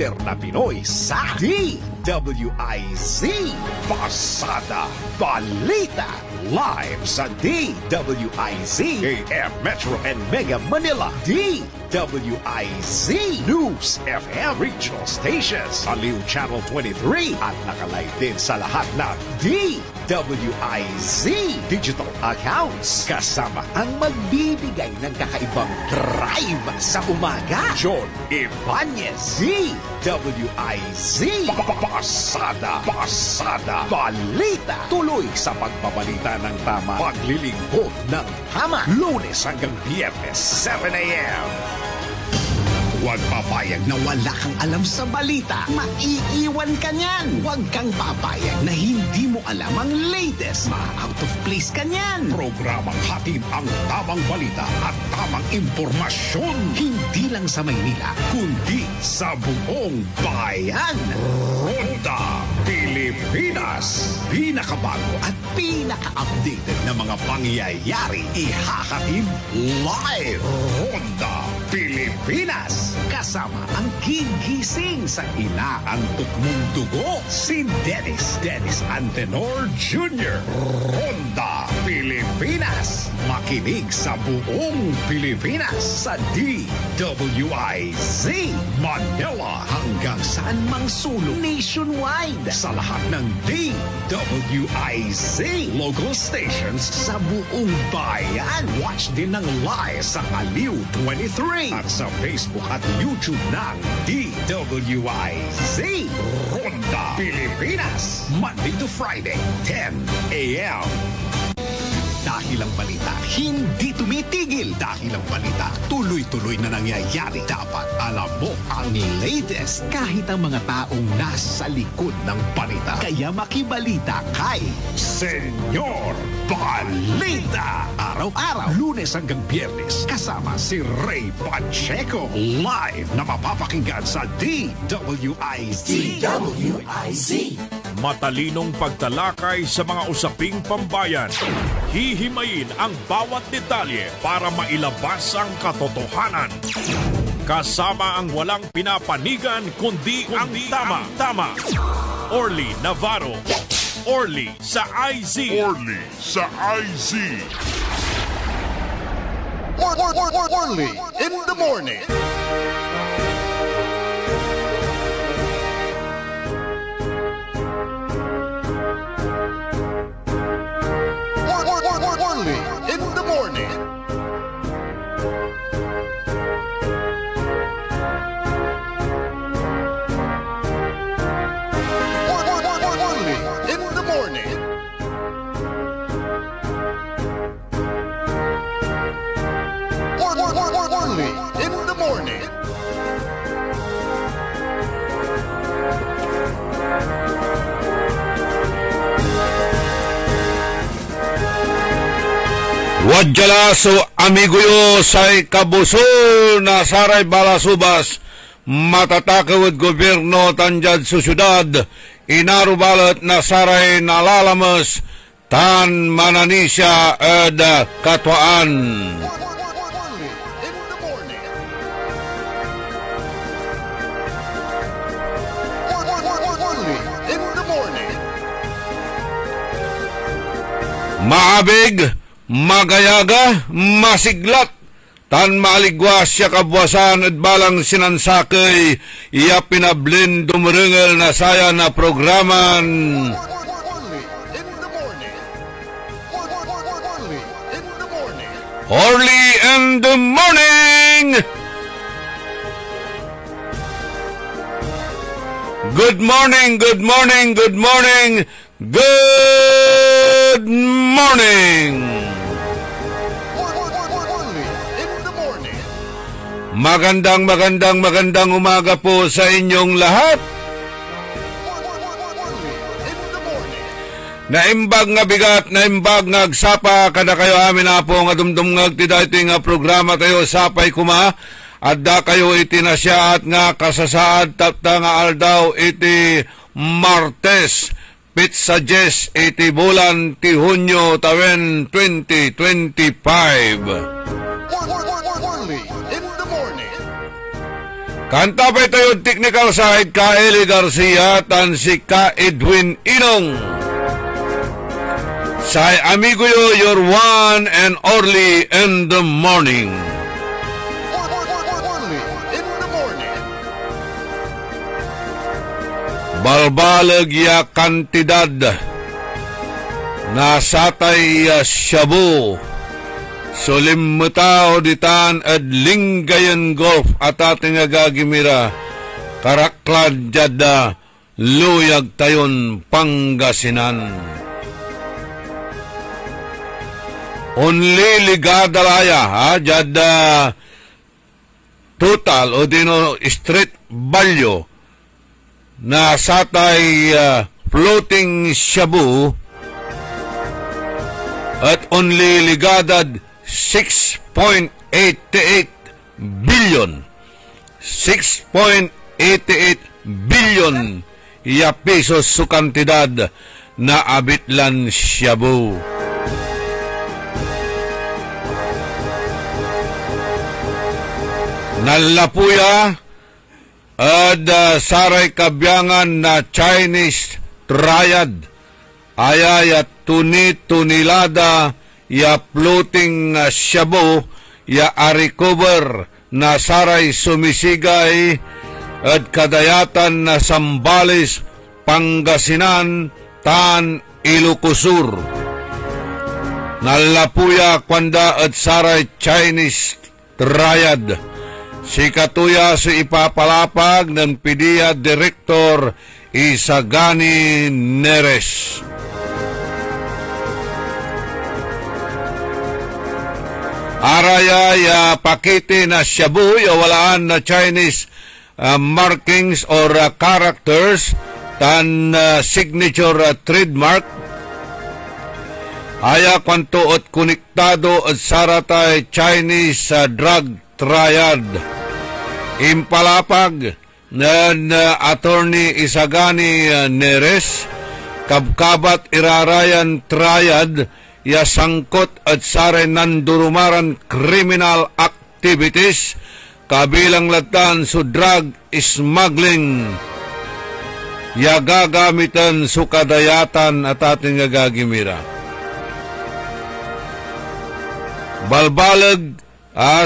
lider na Pinoy sa DWIZ Pasada Balita. Live sa DWIZ AM Metro and Mega Manila. DWIZ News FM Regional Stations. Aliw Channel 23 at nakalive din sa lahat ng DWIZ digital accounts. Kasama ang magbibigay ng kakaibang drive sa umaga. John Ibanez. DWIZ Pasada Balita. Tuloy sa pagbabalita ng tama. Paglilingkod ng tama. Lunes hanggang Biyernes 7 a.m. Huwag papayag na wala kang alam sa balita. Maiiwan ka niyan. Huwag kang papayag na hindi mo alam ang latest. Ma-out of place ka niyan. Programang hatid ang tamang balita at tamang impormasyon. Hindi lang sa Maynila, kundi sa buong bayan. Ronda Pilipinas. Pinakabago at pinaka-updated na mga pangyayari. Ihahatid live. Ronda Pilipinas. Kasama ang gigising sa inaantok mong dugo, si Dennis Antenor Jr. Ronda Pilipinas. Makinig sa buong Pilipinas sa DWIZ Manila hanggang saan mang sulong nationwide sa lahat ng DWIZ local stations sa buong bayan. Watch din ng live sa Aliw 23 at sa Facebook at YouTube ng DWIZ Ronda Pilipinas. Monday to Friday, 10 a.m. Dahil ang balita hindi tumitigil. Dahil ang balita tuloy-tuloy na nangyayari. Dapat alam mo ang latest kahit ang mga taong nasa likod ng balita. Kaya makibalita kay Senyor Balita. Araw-araw, Lunes hanggang Biyernes, kasama si Ray Pacheco. Live na mapapakinggan sa DWIZ. Matalinong pagtalakay sa mga usaping pambayan. Hihimayin ang bawat detalye para mailabas ang katotohanan. Kasama ang walang pinapanigan kundi ang tama. Orly Navarro. Orly sa IZ. Orly sa IZ. Orly in the morning. Orly in the morning. Orly in the morning. Orly in the morning. Wadjalaso amiguyo say kabuso na saray balasubas matatakawad gobyerno tanjad sa syudad inarubalat na saray nalalamas tan mananisya ed katwaan. Maabig, magayaga, masiglat, tan maaligwas siya kabwasan at balang sinansakay, iya pinablin dumurungel na saya na programan. Orly in the morning! Good morning, good morning, good morning, good morning! Magandang umaga po sa inyong lahat. Naimbag nga bigat, naimbag nga agsapa, kada kayo amin na po nga dumdumngag ti daytoy nga programa tayo sapay kuma, adda kayo iti nasya at nga kasasaad tapta nga aldaw iti Martes, Pizza Jess iti bulan ti Hunyo tawen 2025. Kanta pa tayo technical side ka Eli Garcia tan si ka Edwin Inong. Say amigo yo, your one and only in the morning. Only in the morning. Balbalag ya kantidad na satay shabu. Solimutao ditan at Lingayen Golf at ating agagimira Karaklad jada Luyag tayon Pangasinan. Only ligadalaya jada total o dino street value na satay floating shabu at only ligadad 6.88 billion. 6.88 billion ya pesos su kantidad na abitlan shabu. Nalapuya at saray kabyangan na Chinese triad ayaya tunilada ya floating shabu ya recover na saray sumisigay at kadayatan na Sambales, Pangasinan, tan Ilocosur. Nalapuya kwanda at saray Chinese triad. Si katuya si ipapalapag ng PDEA Director Isagani Neres. Araya ya pakiti na shabu ya walaan na Chinese markings or characters tan signature trademark. Aya kwanto at konektado at saratay Chinese drug triad. Impalapag na attorney Isagani Neres kabkabat irarayan triad ya sangkot at sare nandurumaran criminal activities kabilang latan su drug smuggling ya gagamitan su kadayatan at ating gagimira. Balbalag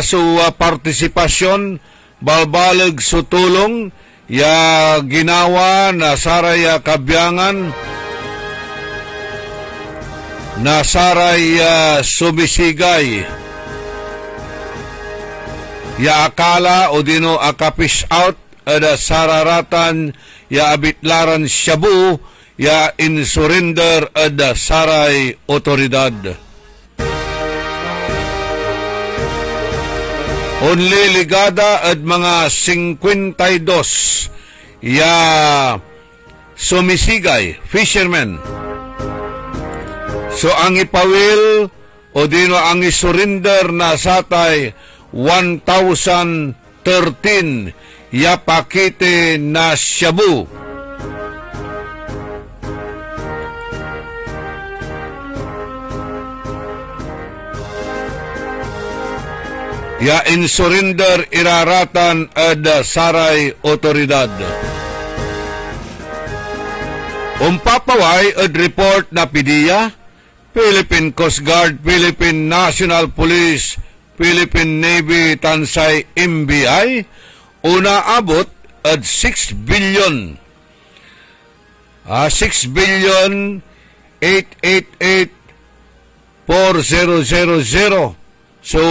su partisipasyon, balbalag su tulong ya ginawa na saraya kabyangan na saray sumisigay ya akala o dino akapish out ada sararatan ya abitlaran shabu ya insurrender ada saray otoridad. Only ligada at mga 52 ya sumisigay, fishermen. So ang ipawil o dino ang isurrender na satay 1,013 ya pakete na shabu. Ya insurrender iraratan ad saray otoridad. Umpapaway ad report na PDEA, Philippine Coast Guard, Philippine National Police, Philippine Navy, tansay MBI, una abot ad 6 billion. 6 billion 888 4000. So,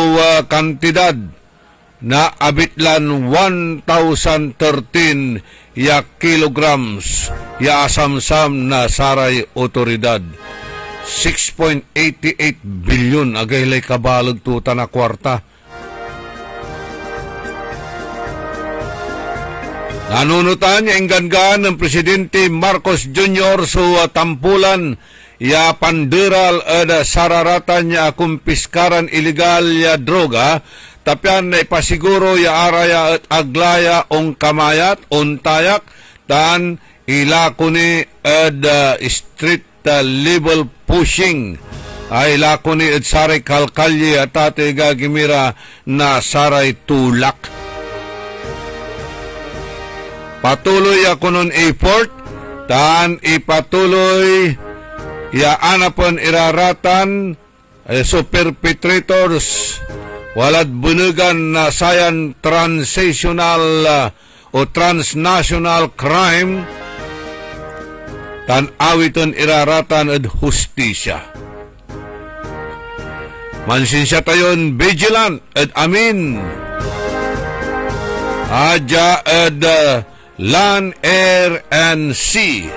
kantidad na abitlan 1,013 ya kilograms ya asamsam na saray otoridad. 6.88 billion agaylay kabalag tuta na kwarta. Nanunutan niya inggan ng Presidente Marcos Jr. sa tampulan ya panderal ada sararatan ya kumpiskaran ilegal ya droga tapyan na ipasiguro ya araya at aglaya ong kamayat ontayak dan ilakuni ada street level pushing ay ilakuni at saray kalkalye at ate gagimira na saray tulak. patuloy ako nun effort, taan ipatuloy, yaanapon iraratan, so perpetrators, walad bunugan na sayan transnational o transnational crime, tan awiton iraratan at hustisya. Mansinsya tayon vigilant at amin. Adya at land, air, and sea.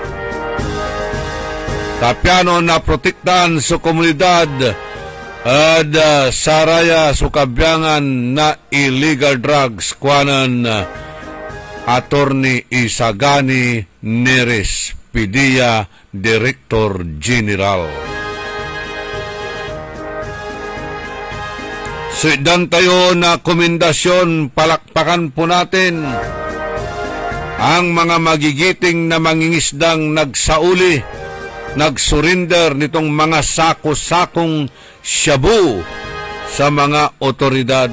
Tapyano na protektahan sa komunidad at saraya sa kabyangan na illegal drugs kuanan Attorney Isagani Neres Pidia, Director General. Suidan tayo na komendasyon, palakpakan po natin ang mga magigiting na mangingisdang nagsauli, nagsurrender nitong mga sako-sakong shabu sa mga otoridad.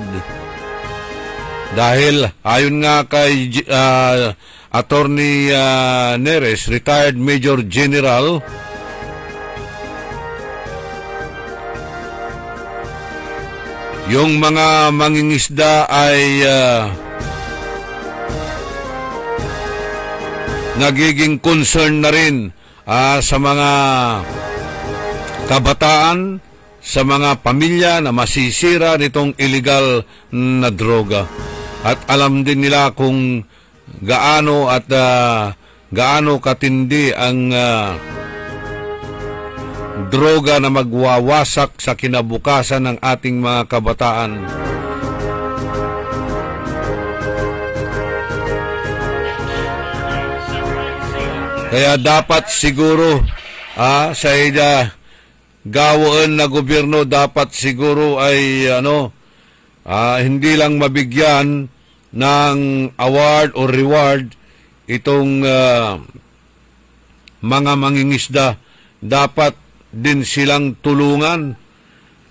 Dahil ayon nga kay Attorney Neres, retired Major General, yung mga mangingisda ay nagiging concern na rin sa mga kabataan, sa mga pamilya na masisira nitong illegal na droga. At alam din nila kung gaano at gaano katindi ang droga na magwawasak sa kinabukasan ng ating mga kabataan. Kaya dapat siguro sa gawaan na gobyerno dapat siguro ay hindi lang mabigyan ng award o reward itong mga mangingisda. Dapat din silang tulungan.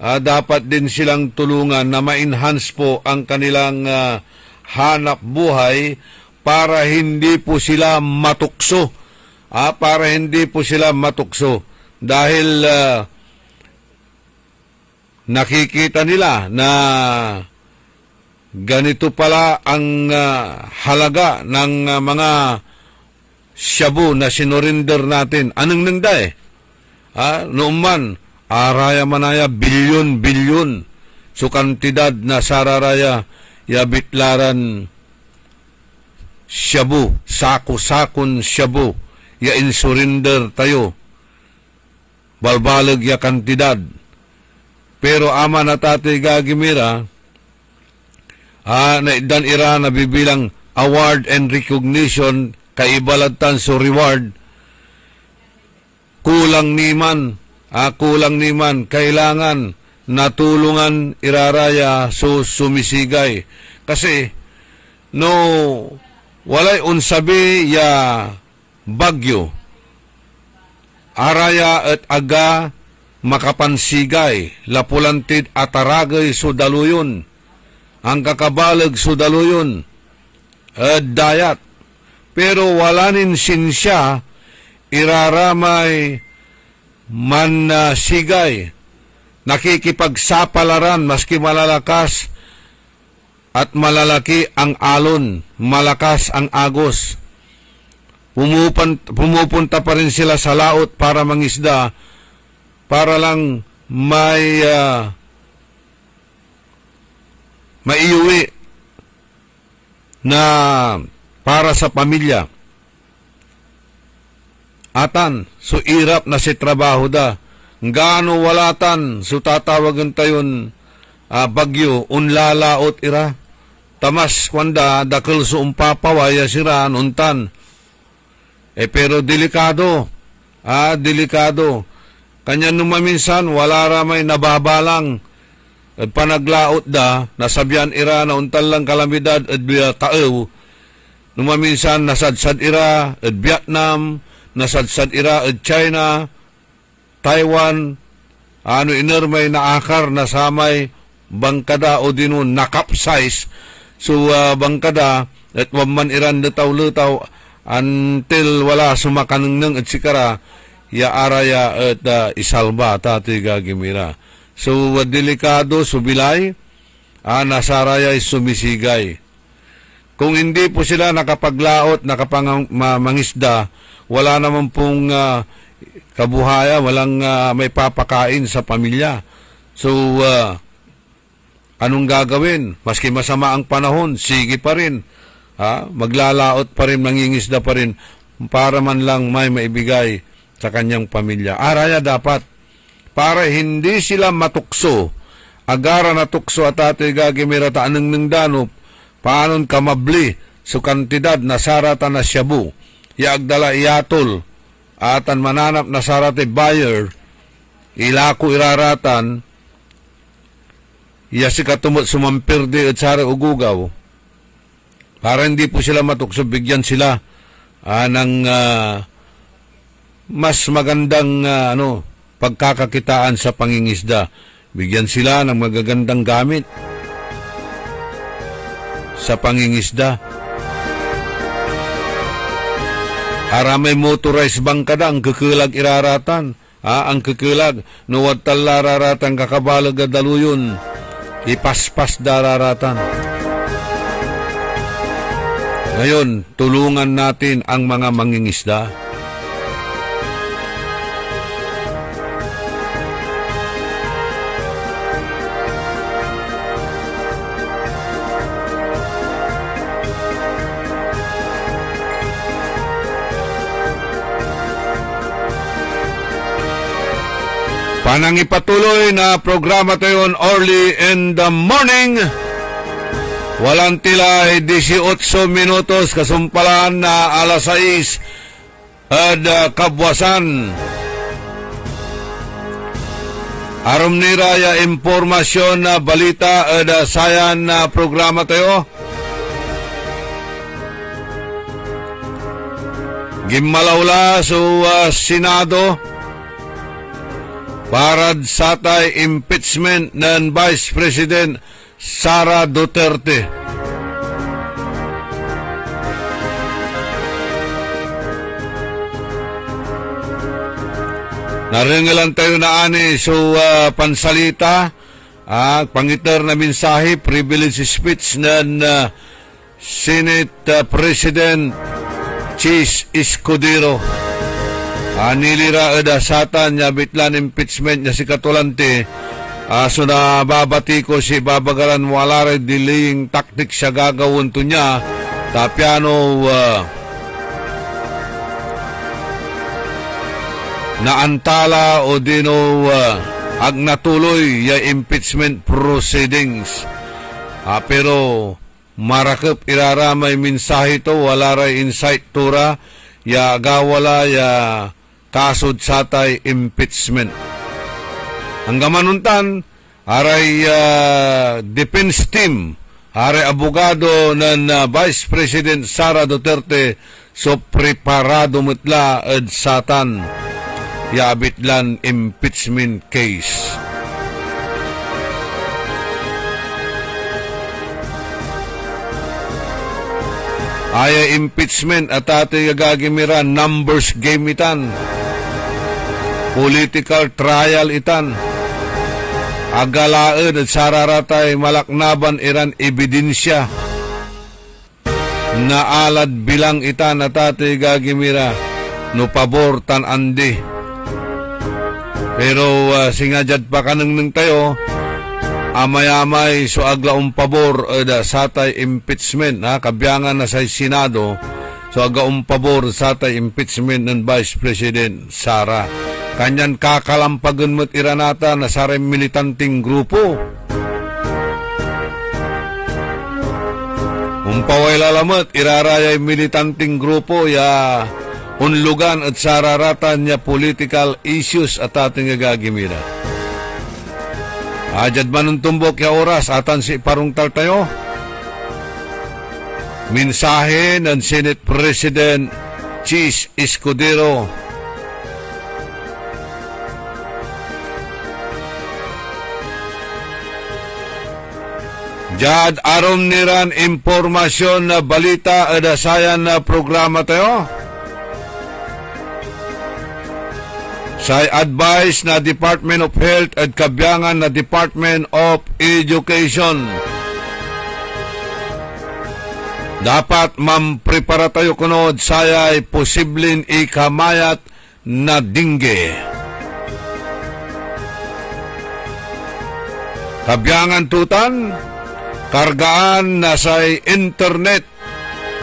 Dapat din silang tulungan na ma-enhance po ang kanilang hanap buhay para hindi po sila matukso. Para hindi po sila matukso. Dahil nakikita nila na ganito pala ang halaga ng mga shabu na sinurinder natin. Anong nangday? Noon man, araya manaya bilyon-bilyon so kantidad na sararaya yabitlaran shabu, sako-sakon shabu, ya insurinder tayo. Balbalag ya kantidad. Pero ama na tatay gagimira, dan ira na bibilang award and recognition, kaibalatan so reward, kulang niman, kailangan natulungan iraraya so sumisigay. Kasi, walay unsabi ya bagyo, araya at aga makapansigay, lapulantid ataragay so daluyon, ang kakabalag so daluyon, dayat. Pero wala nin sinsya, iraramay man sigay, nakikipagsapalaran maski malalakas at malalaki ang alon, malakas ang agos. Pumupunta pa rin sila sa laot para mangisda, para lang maiuwi na para sa pamilya. Atan, so irap na si trabaho da. Gaano walatan, so tatawagan tayon bagyo, unlalaot ira. Tamas, kwanda, dakil so umpapawaya sira, nuntan. Pero delikado, delikado. Kanya numaminsan, wala ramay nababalang. At panaglaot da, nasabyan ira na untal lang kalamidad at taaw. Numaminsan, nasadsad ira at Vietnam, nasadsad ira at China, Taiwan, inermay na akar na samay bangkada o dinun nakapsize. So bangkada at waman iran lutaw-lutaw until wala sumakanang at sikara ya araya at isalba tati gagimira. So delikado subilay nasaraya sumisigay. Kung hindi po sila nakapaglaot, mangisda, wala naman pong kabuhaya, walang may papakain sa pamilya. So, anong gagawin? Maski masama ang panahon, sige pa rin. Maglalaot pa rin, mangingisda pa rin, para man lang may maibigay sa kanyang pamilya. Araya dapat, para hindi sila matukso, agara na tukso at ato'y gagimira taanang ng danop, paanon kamabli so kantidad na sarata na syabu iagdala iyatol atan mananap na sarate buyer ilako iraratan iya si katumot sumampirde at sara ugugaw para hindi po sila matukso bigyan sila ng mas magandang pagkakakitaan sa pangingisda, bigyan sila ng magagandang gamit sa pangingisda. Para may motorized bangkada ang kekelag iraratan. Ang kekelag nuwad talararatan kakabalag daluyon ipaspas dararatan. Ngayon, tulungan natin ang mga mangingisda. Panang ipatuloy na programa tayo early in the morning. Walang tilay 18 minutos kasumpalan na alas 6 at kabwasan. Aram nira ya impormasyon na balita at sayan na programa tayo. Gimalawla sa Senado parad satay impeachment ng Vice President Sara Duterte. Naringalan tayo na ani so pansalita pangitar na mensahe privilege speech ng Senate President Chis Escudero. Nilira satan niya bitlan impeachment niya si Katulante. So nababati ko si babagaran wala rin delaying tactic siya gagawin to niya. Tapiano naantala o dino ag natuloy ya impeachment proceedings. Pero marakap iraramay mensahe to wala rin insight tura ya gawala ya kasod satay impeachment. Ang gamanuntan, aray defense team, aray abogado ng Vice President Sara Duterte so preparado mutla at satan yabitlan impeachment case. Aya impeachment at ating gagimira numbers game itan. Political trial itan. Agalaan at sararatay malaknaban iran ebidensya. Naalad bilang itan at ating gagimira no pabor tan andi. Pero singajad pa kanang tayo amay-amay so aglaong pabor satay impeachment kabyangan na sa Senado so agaong pabor satay impeachment ng Vice President Sara. Kanyan kakalampagan mo't iranata na sarang militanting grupo. Umpaway lalamot irarayay militanting grupo ya unlugan at sararatan niya political issues at ating gagimira. Ajad man tumbok ya oras atan si parungtal tayo. Mensahe ng Senate President Chis Escudero. Jad aron niran impormasyon na balita adasayan na programa tayo. Say advice na Department of Health at kabiyangan na Department of Education. Dapat mamprepara tayo kunod sayay posibleng ikamayat na dingge. Kabiyangan tutan, kargaan na sa internet,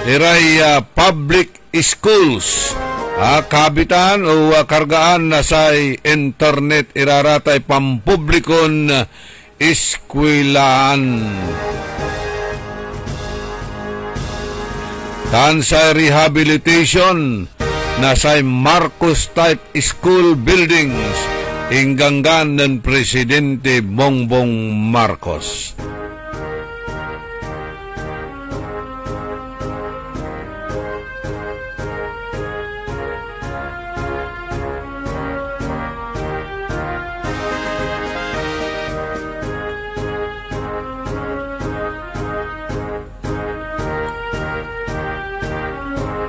iray public schools. Kabitan o kargaan na sa internet, iraratay pampublikon eskwelaan. Tan sa rehabilitation na sa Marcos type school buildings, inggangan ng Presidente Bongbong Marcos.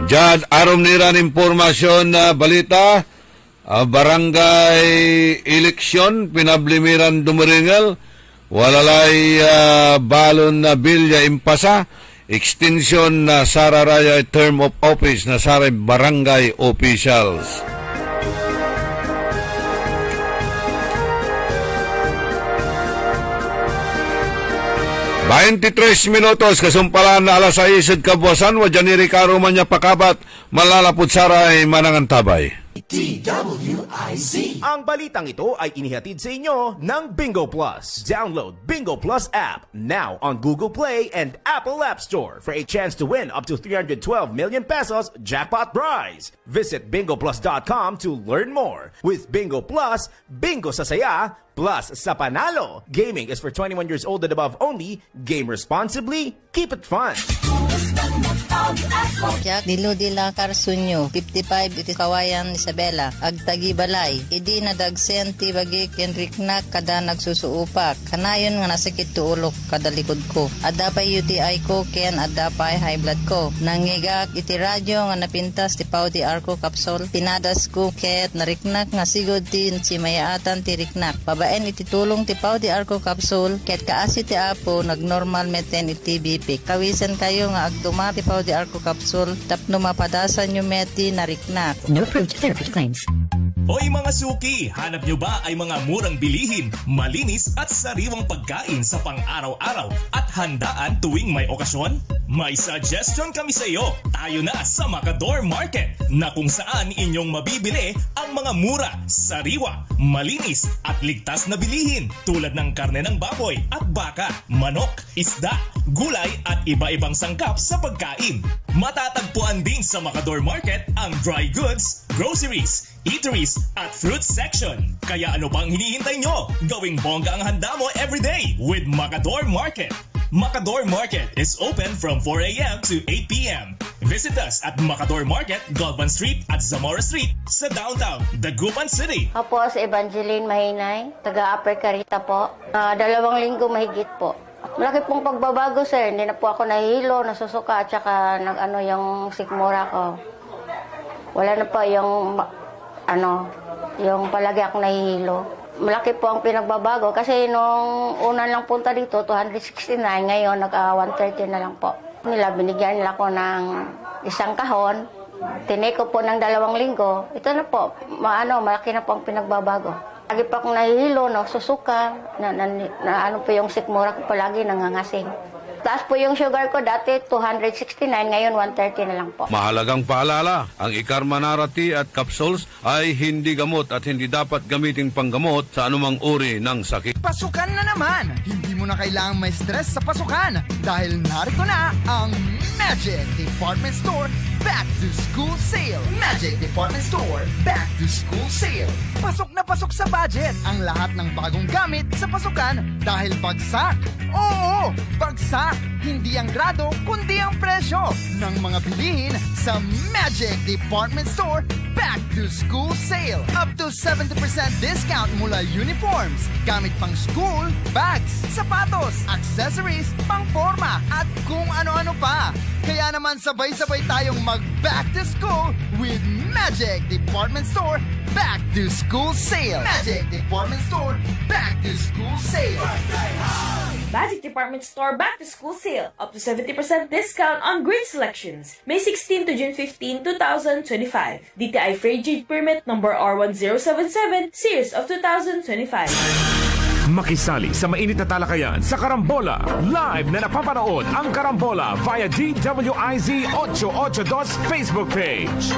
Diyan, arom niran impormasyon na balita, barangay eleksyon, pinablimiran dumaringal, walalay balon na bilya impasa, extension na sararaya term of office na saray barangay officials. ...23 minutos, kasumpalan na alas 6 kabuasan, wadyan ni Ricardo Manya Pakabat, malalapot saray manangantabay. DWIZ. Ang balitang ito ay inihatid sa inyo ng Bingo Plus. Download Bingo Plus app now on Google Play and Apple App Store for a chance to win up to 312 million pesos jackpot prize. Visit bingoplus.com to learn more. With Bingo Plus, bingo sa saya, plus sa panalo. Gaming is for 21 years old and above only. Game responsibly. Keep it fun. Jack Diludila Carsunyo 55 iti Kawayan Isabela agtagi balay idi nadagsen ti bagik Enriknak kada nagsusuupak kanayon nga nasakit tuulok kada likod ko adapay UTI ko ken adapay high blood ko nangigak iti radyo nga napintas ti Pau ti Arco Capsule pinadas ko ket nariknak nga sigod ti simayaatan ti riknak babaen iti tulong ti Pau ti Arco Capsule ket kaasi ti apo nagnormal meten iti BP kawisan kayo nga agduma ti Pau di Arco Capsule tapno mapadasan nyo meti nariknak. No approved therapy claims. Hoy mga suki, hanap nyo ba ay mga murang bilihin, malinis at sariwang pagkain sa pang-araw-araw at handaan tuwing may okasyon? May suggestion kami sa iyo. Tayo na sa Macador Market na kung saan inyong mabibili ang mga mura, sariwa, malinis at ligtas na bilihin tulad ng karne ng baboy at baka, manok, isda, gulay at iba-ibang sangkap sa pagkain. Matatagpuan din sa Macador Market ang dry goods, groceries, eateries at fruit section. Kaya ano pang hinihintay nyo? Gawing bongga ang handa mo everyday with Macador Market. Macador Market is open from 4 a.m. to 8 p.m. Visit us at Macador Market, Galvan Street at Zamora Street sa downtown, Dagupan City. Ako si Evangeline Mahinay, taga-Upper Carita po. 2 linggo mahigit po. Malaki pong pagbabago, sir. Hindi na po ako nahihilo, nasusuka, at saka yung sikmura ko. Wala na po yung palagi ako nahihilo. Malaki po ang pinagbabago kasi nung una lang punta dito, 269, ngayon nag-130 na lang po. Binigyan nila ko ng 1 kahon, tineko po ng 2 linggo. Ito na po, malaki na po ang pinagbabago. Lagi pa akong nahihilo, susuka, po yung sikmura ko palagi nangangasing. Taas po yung sugar ko dati 269, ngayon 130 na lang po. Mahalagang paalala, ang Ikarmanara tea at capsules ay hindi gamot at hindi dapat gamitin panggamot sa anumang uri ng sakit. Pasukan na naman! Hindi mo na kailangang may stress sa pasukan dahil narito na ang Magic Department Store Back to School. School Sale. Magic Department Store Back to School Sale. Pasok na pasok sa budget ang lahat ng bagong gamit sa pasukan dahil bagsak. Oo, bagsak. Hindi ang grado, kundi ang presyo ng mga bilihin sa Magic Department Store Back to School Sale. Up to 70% discount mula uniforms, gamit pang school, bags, sapatos, accessories, pang-forma, at kung ano-ano pa. Kaya naman sabay-sabay tayong mag-back to school with Magic Department Store Back to School Sale. Magic Department Store Back to School Sale. Magic Department Store Back to School Sale. Up to 70% discount on grade selections. May 16 to June 15, 2025. DTI Frigid Permit number R1077, Series of 2025. Makisali sa mainit na talakayan sa Karambola. Live na napapanood ang Karambola via DWIZ 882 Facebook page.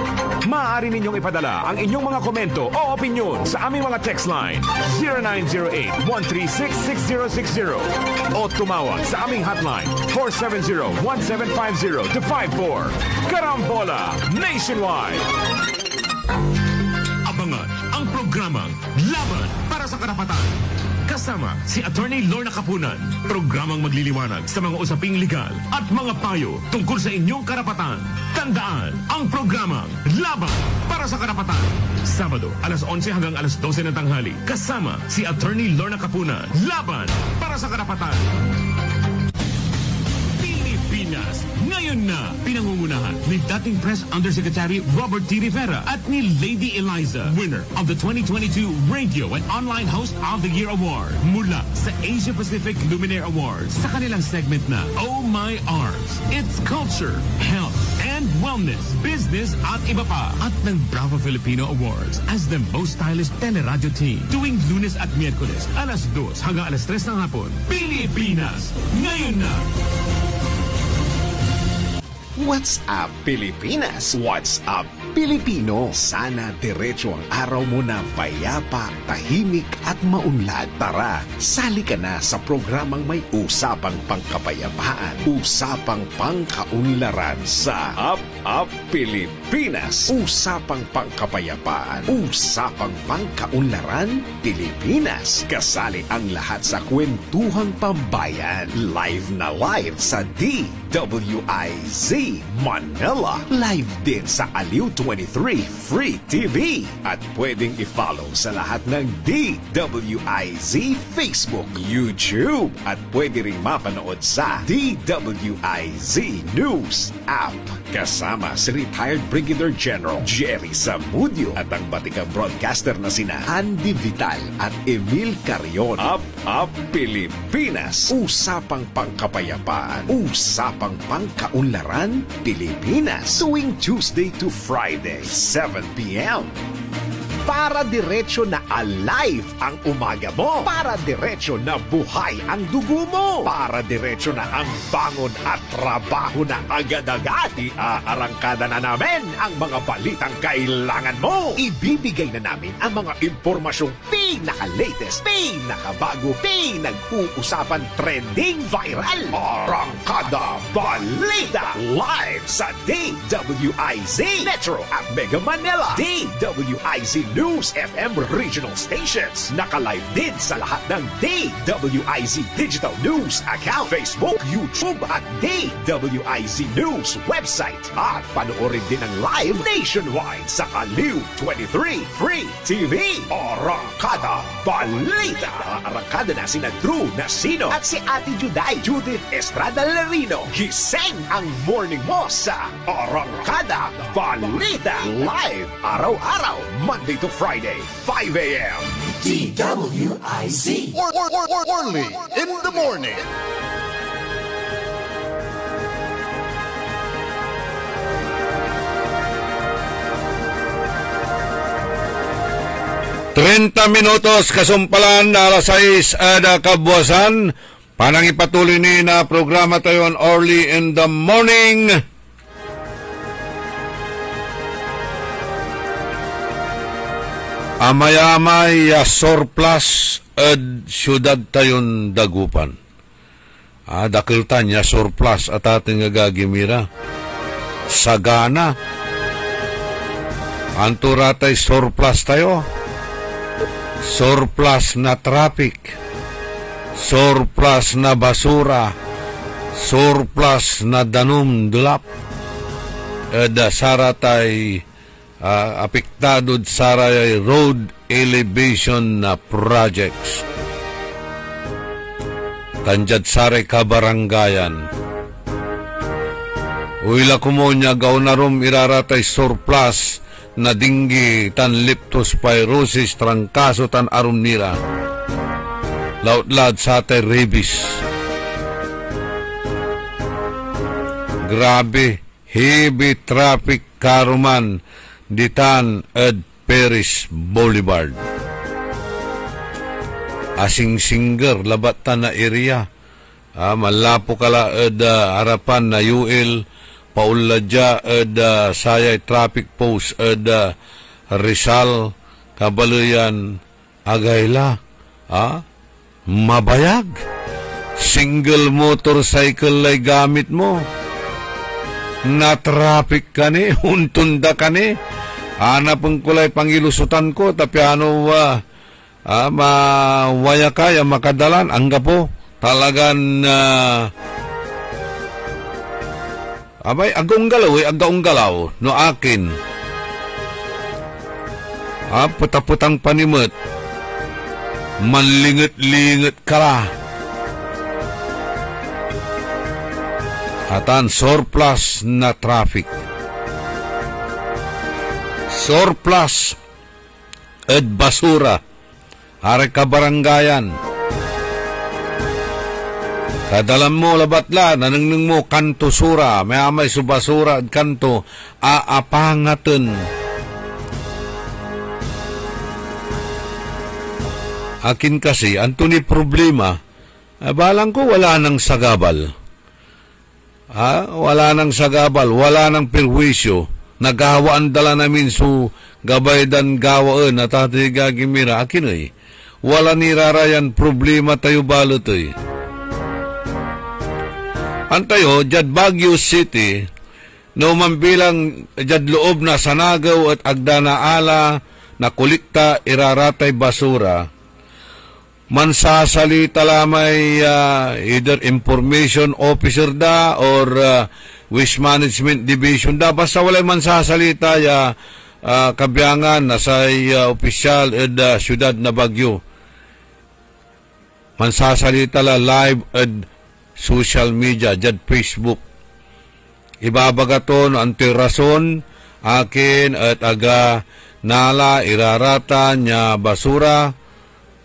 Maaari ninyong ipadala ang inyong mga komento o opinion sa aming mga text line 0908-136-6060 o tumawag sa aming hotline 470-1750-54. Karambola Nationwide. Abangan ang programang Laban para sa Karapatan. Kasama si Attorney Lorna Kapunan. Programang magliliwanag sa mga usaping legal at mga payo tungkol sa inyong karapatan. Tandaan ang programang Laban para sa Karapatan. Sabado, alas 11 hanggang alas 12 ng tanghali. Kasama si Attorney Lorna Kapunan. Laban para sa Karapatan. Pilipinas, ngayon na pinangungunahan ni dating Press Undersecretary Robert T. Rivera at ni Lady Eliza, winner of the 2022 Radio and Online Host of the Year Award mula sa Asia Pacific Luminaire Awards sa kanilang segment na Oh My Arms. It's culture, health, and wellness, business at iba pa. At ng Bravo Filipino Awards as the most stylish teleradyo team tuwing Lunes at Miyerkules alas 2 hanggang alas 3 ng hapon. Pilipinas, ngayon na! What's up, Pilipinas? What's up, Pilipino? Sana diretso ang araw mo na payapa, tahimik at maunlad. Tara, sali ka na sa programang may usapang pangkapayapaan, usapang pangkaunlaran sa Up Pilipinas. Usapang pangkapayapaan, usapang pangkaunlaran, Pilipinas. Kasali ang lahat sa kwentuhang pambayan. Live na live sa DWIZ Manila. Live din sa Aliw 23 Free TV. At pwedeng i-follow sa lahat ng DWIZ Facebook, YouTube. At pwede ring mapanood sa DWIZ News app. Kasama si retired Brigadier General Jerry Zamudio at ang batikang broadcaster na sina Andy Vital at Emil Carrion. Up Pilipinas. Usapang pangkapayapaan, usapang pangkaunlaran, Pilipinas. Tuwing Tuesday to Friday, 7 p.m. Para diretso na alive ang umaga mo. Para diretso na buhay ang dugo mo. Para diretso na ang bangon at trabaho na agad-agad. Iaarangkada na namin ang mga balitang kailangan mo. Ibibigay na namin ang mga impormasyong pinaka-latest, pinakabago, pinag-uusapan, trending, viral. Arangkada Balita. Live sa DWIZ Metro at Mega Manila. DWIZ News FM regional stations. Naka-live din sa lahat ng DWIZ Digital News account, Facebook, YouTube at DWIZ News website. At panoorin din ang live nationwide sa Aliw 23 Free TV. Arangkada Balita. Arangkada na sina Drew Nasino at si Ate Juday Judith Estrada Larino. Gising ang morning mo sa Arangkada Balita. Live araw-araw, Monday to Friday, 5 a.m. DWIZ. Early in the morning. Minutos kasumpalan na alas 6 ada kabuasan. Panang ipatuloy ni na programa tayo early in the morning. Amay-amay surplus ed syudad tayon dagupan. Dakil tanya surplus at ating gagimira. Sagana Anturatay surplus tayo. Surplus na traffic. Surplus na basura. Surplus na danum-dulap. Saratay apektado saray road elevation na projects. Tanjad saray kabarangayan. Uila kumonya gaw na rum iraratay surplus na dinggi tan leptospirosis trangkaso tan arum nila. Lautlad sa atay rabies. Grabe, heavy traffic karuman ditan Ed Perez Boulevard. Asing singer labat ta na area. Malapo kala ed harapan na UL pauladya ed sayay traffic post ed Rizal Kabalayan Agayla. Mabayag. Single motorcycle lay gamit mo. Na traffic ka ni, untunda ka ni. Anapang kulay pangilusutan ko, tapi ano mawaya kaya makadalan, angga po. Talagan abay, agaong galaw, no akin. Putaputang panimot. Manlingat-lingat ka la. Atan surplus na traffic. Surplus ed basura. Are kabarangayan. Kadalam mo labatla, nanangnang mo kanto sura, may amay subasura at kanto, aapangaten. Akin kasi, anto ni problema, balang ko wala nang sagabal. Wala nang sagabal, wala nang perwisyo. Nagahawaan dala namin su gabay dan gawaan at ati gagimira. Akin ay, wala ni rarayan problema tayo balot ay. Antayo, jad Baguio City, no mambilang jad loob na sanagaw at agdana ala na kulikta iraratay basura. Mansasalita lamay either information officer da or waste management division da. Basta walay mansasalita kabiyangan na sa opisyal ed syudad na Baguio. Mansasalita la live ed social media, jad Facebook. Ibabagaton anti rason akin at aga nala irarata nya basura.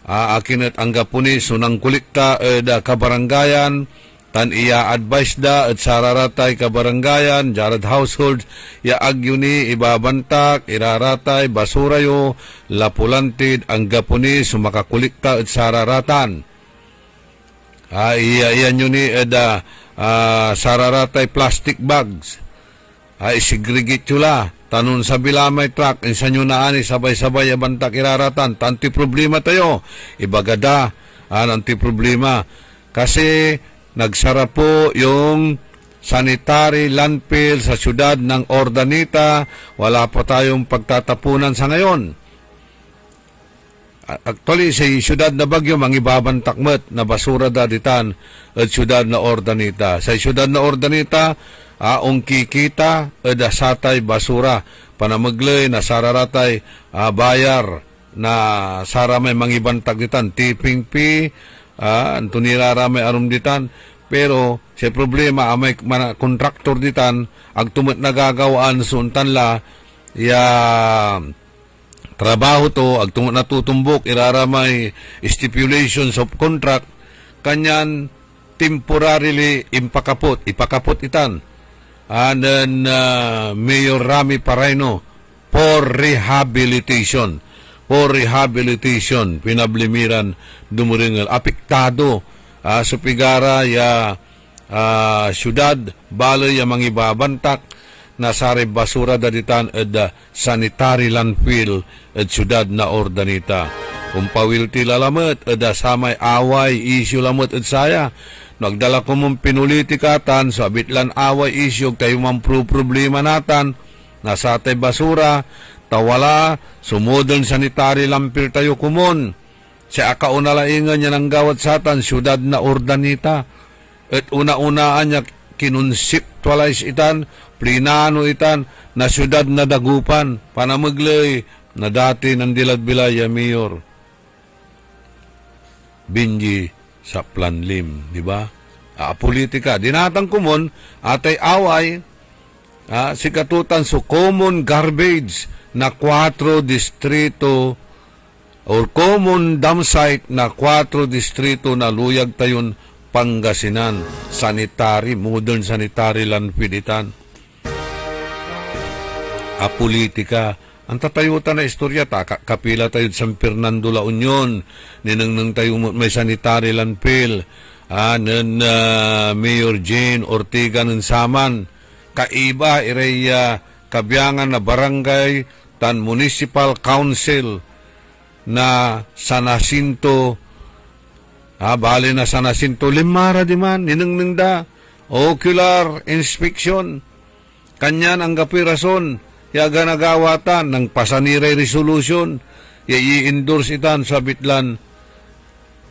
Akin at anggapuni sunang kulikta da kabarangayan tan iya advice da at sararatay kabarangayan jarad household ya agyuni ibabantak iraratay basura yo lapulantid anggapuni sumakakulikta at sararatan. Iyan yun ni sararatay plastic bags. Isigregate yula. Tanun sa bilamay truck, insan nyo na ani, sabay-sabay abantak iraratan. Tanti problema tayo. Ibagada, anti problema. Kasi nagsara po yung sanitary landfill sa syudad ng Ordanita. Wala pa tayong pagtatapunan sa ngayon. Actually, sa syudad na Baguio, mangibabantakmet na basura daditan at syudad na Ordanita. Sa syudad na Ordanita, ang kikita eda satay basura panamaglay na sararatay bayar na saramay mangibantag ditan tipping fee antunira may arum ditan pero sa problema amay kontraktor ditan agtumet nagagawaan suntan la trabaho to agtumet natutumbok iraramay stipulations of contract kanyan temporarily ipakapot itan. And then Mayor Rami Parayno for rehabilitation. Pinablimiran dumuringal. Apektado sa pigara syudad baloy mangibabantak na sari basura daditan ed sanitary landfill ed syudad na Ordanita. Kung pawilti lalamet ed samay away issue lamet ed saya. Nagdala ko mong pinulitikatan, so abitlan away issue, tayo mang problema natan, nasatay basura, tawala, sumudon sanitary lampir tayo kumon. Siya akaunalaingan niya ng gawat satan, syudad na Urdanita. At una-unaan niya kinonseptualize itan, plinano itan, na syudad na Dagupan, panamaglay, na dati ng Diladbilaya Mayor Benji sa Planlim, di ba? Politika. Dinatang kumon, atay away, si katutan so common garbage na 4 distrito or common dam site na 4 distrito na luyag tayon Pangasinan, sanitary, modern sanitary landfillitan. Politika. Ang tatayutan na istorya, kapila tayo San Fernando La Union, ninang tayo may sanitary landfill, Mayor Jane Ortega ng Saman, kaiba, iray kabiyangan na barangay, tan municipal council na San Jacinto, bali na San Jacinto, limara di man, ninang da, ocular inspection, kanyan ang kapirason, yaga nagawatan ng pasaniray resolution, i-endorse itan sa bitlan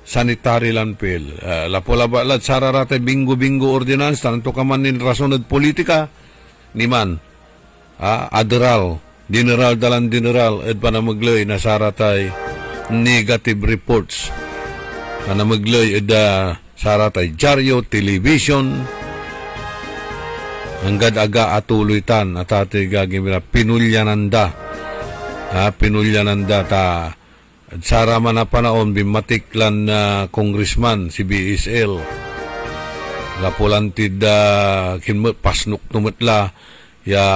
sanitary landfill. Lapo-labalad sararate bingo-bingo ordinance, tanto ka man nin rasonad politika, ni man, adral, general dalan general, at panamaglay na saratay negative reports, panamaglay at saratay dyaryo, television, hanggang aga atuloy tan at ati gagimira pinulyananda ta sara man na panahon bimatiklan na congressman si BSL lapulantid kinmut pasnuk tumetla ya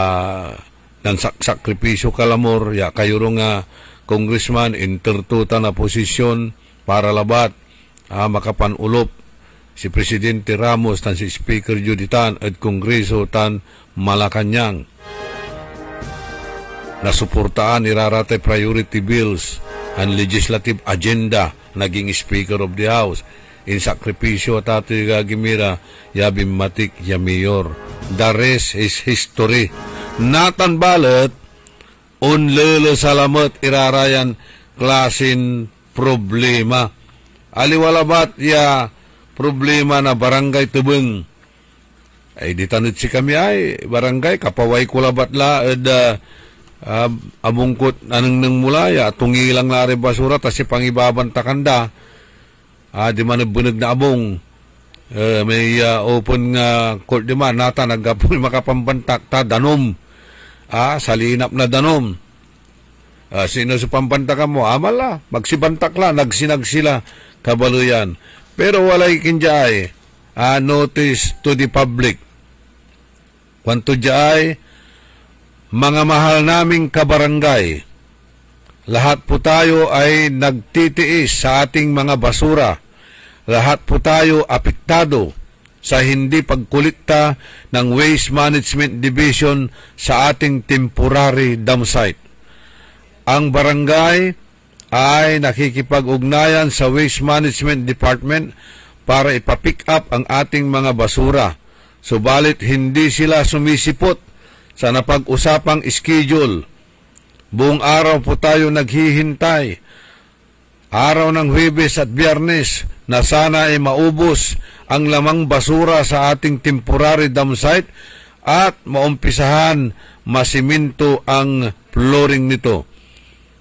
dan sakripisyo kalamor ya kayuro nga congressman intertuta na posisyon para labat makapanulop si Presidente Ramos tan si Speaker Juditan at Kongreso tan Malacanang. Nasuportaan iraratay priority bills and legislative agenda naging Speaker of the House. In sakripisyo at ato'y gagimira yabim matik ya mayor. The rest is history. Natan balat unlele salamat irarayan klasin problema. Aliwalabat ya problema na barangay Tubeng. Ay di tanod si kami ay barangay kapaway kulabat la amungkot anang nang mulaya tungilang na rin basura tas si pangibaban takanda di man bunag na abong may open nga court di man nata nagapon makapambantak ta danom salinap na danom sino sa pambantakan mo amala magsibantak la nagsinag sila kabaluyan. Pero walay kinjay notice to the public. Kwanto jay, mga mahal naming kabarangay, lahat po tayo ay nagtitiis sa ating mga basura. Lahat po tayo apektado sa hindi pagkulikta ng Waste Management Division sa ating temporary dam site. Ang barangay ay nakikipag-ugnayan sa Waste Management Department para ipapick up ang ating mga basura. Subalit hindi sila sumisipot sa napag-usapang schedule. Buong araw po tayo naghihintay. Araw ng Huwebes at Biyernes na sana ay maubos ang lamang basura sa ating temporary dam site at maumpisahan masiminto ang flooring nito.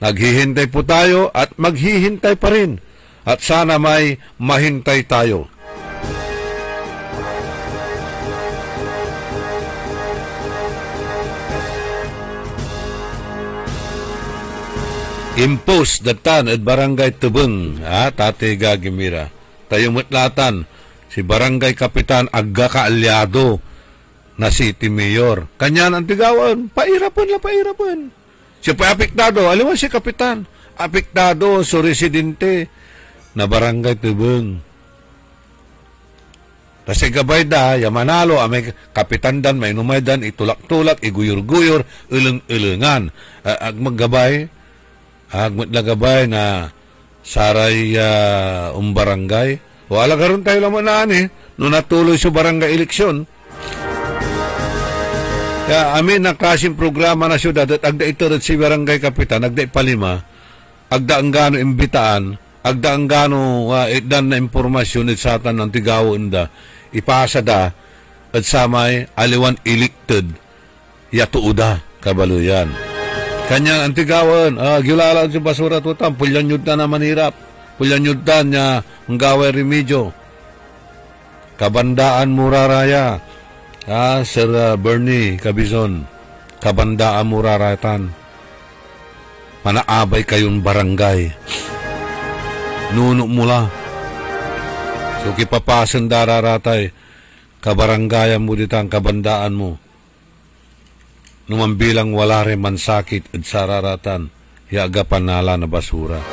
Naghihintay po tayo at maghihintay pa rin at sana may mahintay tayo. Impose datan at barangay Tubeng, tate gagimira. Tayo mutlatan, si barangay kapitan agga kaalyado na city mayor. Kanyan ang tigawan, pairapan. Siya pa apektado, alam mo si kapitan, apektado so residente na barangay Tubeng. Kasi gabay da, yamanalo, may kapitan dan, may numay dan, itulak-tulak, iguyur-guyur, uleng-ulengan. Maggabay, maglagabay na saray barangay. O alagaron tayo laman nung natuloy sa barangay eleksyon. Ya, amin na klaseng programa na syudad at agda ito rin si barangay kapitan, agda ipalima, agda ang gano imbitaan, agda ang gano idan na impormasyon at satan ng tigawon da, ipasa da, at samay aliwan elected, yatuuda, kabaluyan. Kanyang ang tigawon, gilalan si basura tutam, pulyan yun na manirap, pulyan yun na niya ang gaway remedyo. Kabandaan Muraraya, Sir Bernie Cabizon, kabandaan Muraratan, manaabay kayong barangay, nuno mula, so kipapasan dararatay, kabarangayan mo ditang kabandaan mo, numambilang wala rin man sakit at sararatan, hiaga panala na basura.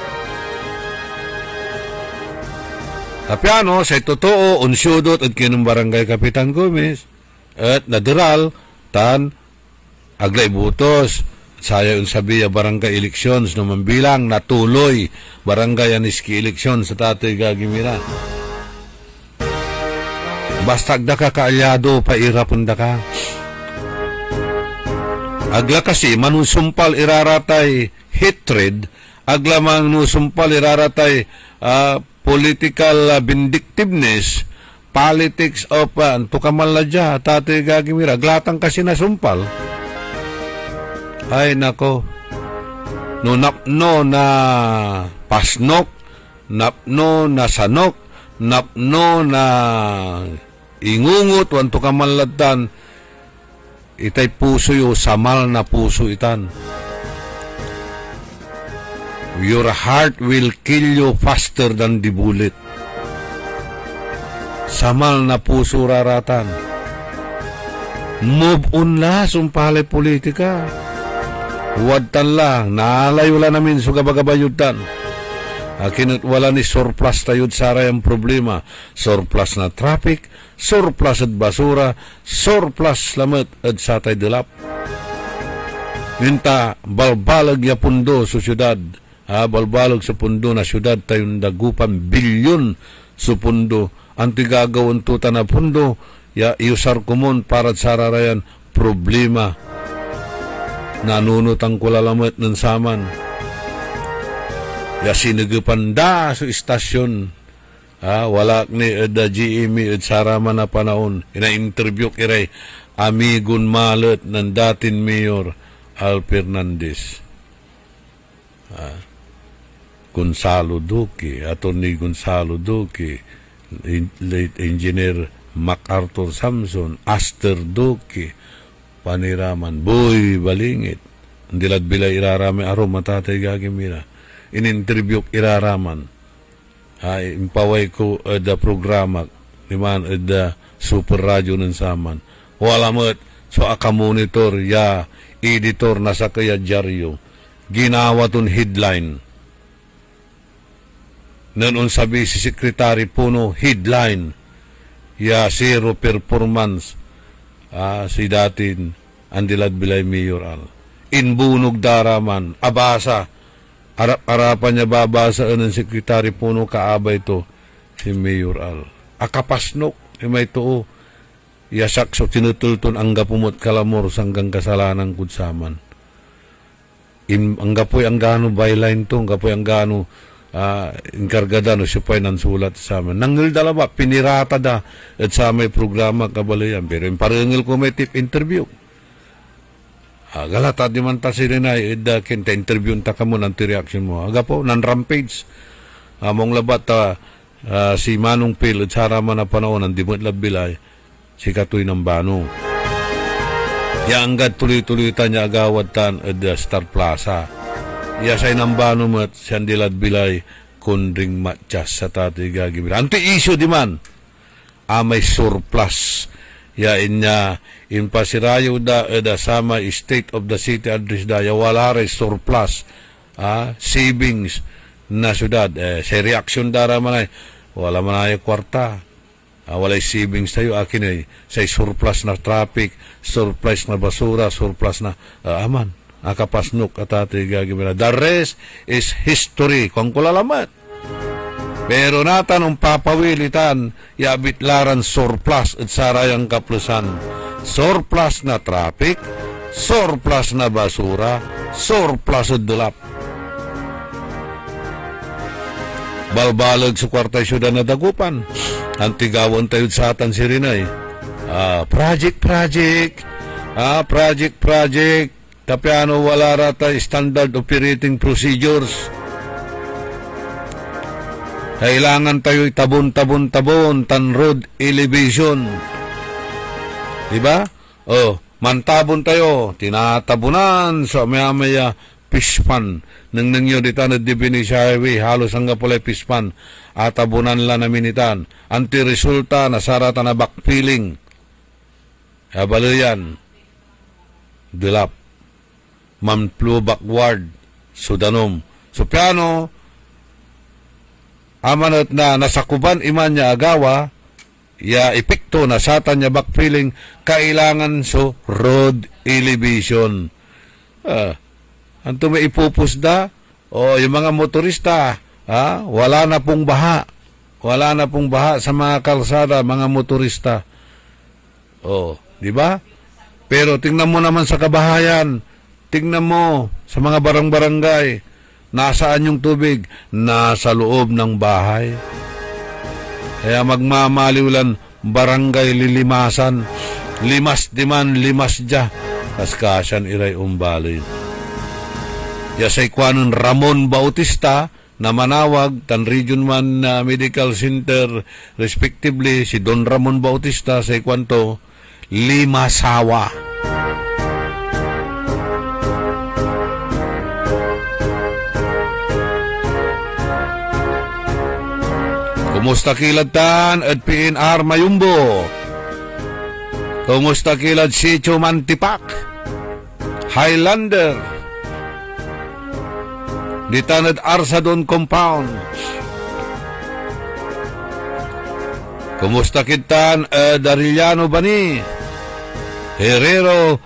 Tapi ano, sa totoo, unsyudot at kinong barangay Kapitan Gomez, at nadiral, tan, aglay butos, saya yung sabiya barangay elections, numambilang natuloy, barangay aniski elections sa tatay gagimira. Basta agda ka kaalyado, pairapon da ka. Agla kasi, manusumpal iraratay hatred, agla manusumpal iraratay political vindictiveness, politics of tukamalladya, tatay gagimira, glatang kasi nasumpal. Ay nako, no napno na pasnok, napno na sanok, napno na ingungot, wan tukamalladtan, itay puso yo, samal na puso itan. Your heart will kill you faster than the bullet. Samal na puso raratan. Move on la, sumpalay politika. Huwadtan lang, naalayo lang namin so gabagabayudan. Akinat wala ni surplus tayod saray ang problema. Surplus na traffic, surplus at basura, surplus lamat at satay dilap. Minta, balbalag ya pundo sa syudad. Balbalag sa pundo na syudad tayong dagupan bilyon sa pundo. Anti gagawin tuta na pundo, ya iusar kumon para sararayan problema. Nanunot ang kulalamat ng saman. Ya sinigupan da sa istasyon. Wala ni da GME at saraman na panahon. Ina-interview kiray amigun malet ng datin Mayor Al Fernandez. Gonzalo Duque, Atty. Gonzalo Duque, late engineer MacArthur Samson, Aster Duque, paniraman, boy, balingit. Dilad bila irarami arom matatay gagimira. In-interview iraraman. Impaway ko da programa, liman da super radio ng saman. Wala mo't, so aka-monitor, ya, editor na sa kaya dyaryo. Ginawa ton headline. Noon sabi si Secretary Puno, headline, ya zero performance, si datin, andilad bilay Mayor Al. Inbunog daraman, abasa, arap-arapan niya babasa ng Secretary Puno, kaabay to, si Mayor Al. Akapasnok, may too, yasak so tinutulton ang gapumot kalamor sanggang kasalanan kutsaman. Ang gapoy ang gano byline to, ang gapoy ang gano, inkargada no siya pa ng sulat sa amin. Nangil dalawa, pinirata da at sa may programa kabalayan. Pero yung parangil ko may tip interview. Galata di man ta sirinay, kinta interview ta ka mo ng reaction mo. Aga po, nan rampage. Mong labat si Manong Pil at saraman na panahon ng dimot labilay, si Katoy ng Bano. Yang tuloy-tuloy ta niya agawad tan at Star Plaza. Yasay ng Bano mat siyandilad bilay kundring matjas sa tatay gagimira. Anto issue di man. May surplus. Yain niya in pasirayo da sama state of the city address da wala rin surplus. Savings na syudad. Sa reaction dara man ay wala man ay kwarta. Walay savings tayo akin ay say surplus na traffic, surplus na basura, surplus na aman. Akapasnok at ati gagimira. The rest is history. Kung kulalamat. Pero natan ang papawilitan, yabitlaran surplus at sarayang kaplusan. surplus na traffic, surplus na basura, surplus na dulap. Balbalag sa kwarta syudad na dagupan. Ang tigawan tayo sa atan si Rinay. Project. Tapiano wala rata standard operating procedures. Kailangan tayo tabon tan road elevation. Diba? Mantabon tayo. Tinatabunan sa maya pispan. Nang nangyodita na Divinis Highway, halos hanggang pala pispan. At tabunan lang namin itan. Anti-resulta, nasarata na backfilling. Habalo yan. Dilap. Manplo backward. Sudanom. So piano, amanot na nasakuban iman niya agawa, ya epekto na satan niya backfilling, kailangan so road elevation. Anto may ipupusda, yung mga motorista, wala na pong baha. Wala na pong baha sa mga kalsada, mga motorista. Di ba? Pero tingnan mo naman sa kabahayan, tingnan mo sa mga barangay, nasaan yung tubig? Nasa loob ng bahay. Kaya magmamaliwlan, barangay lilimasan, limas diman, limas dya, kaskasyan iray umbaloy. Yasay kwanon Ramon Bautista na manawag tan Region 1 Medical Center respectively, si Don Ramon Bautista sa kwanto Limasawa. Kumusta kilad tan at PNR Mayumbo? Kumusta kilad Sitio Mantipak? Highlander di tanad Arsadon Compound. Kumusta kitan Dariliano Bani, Herrero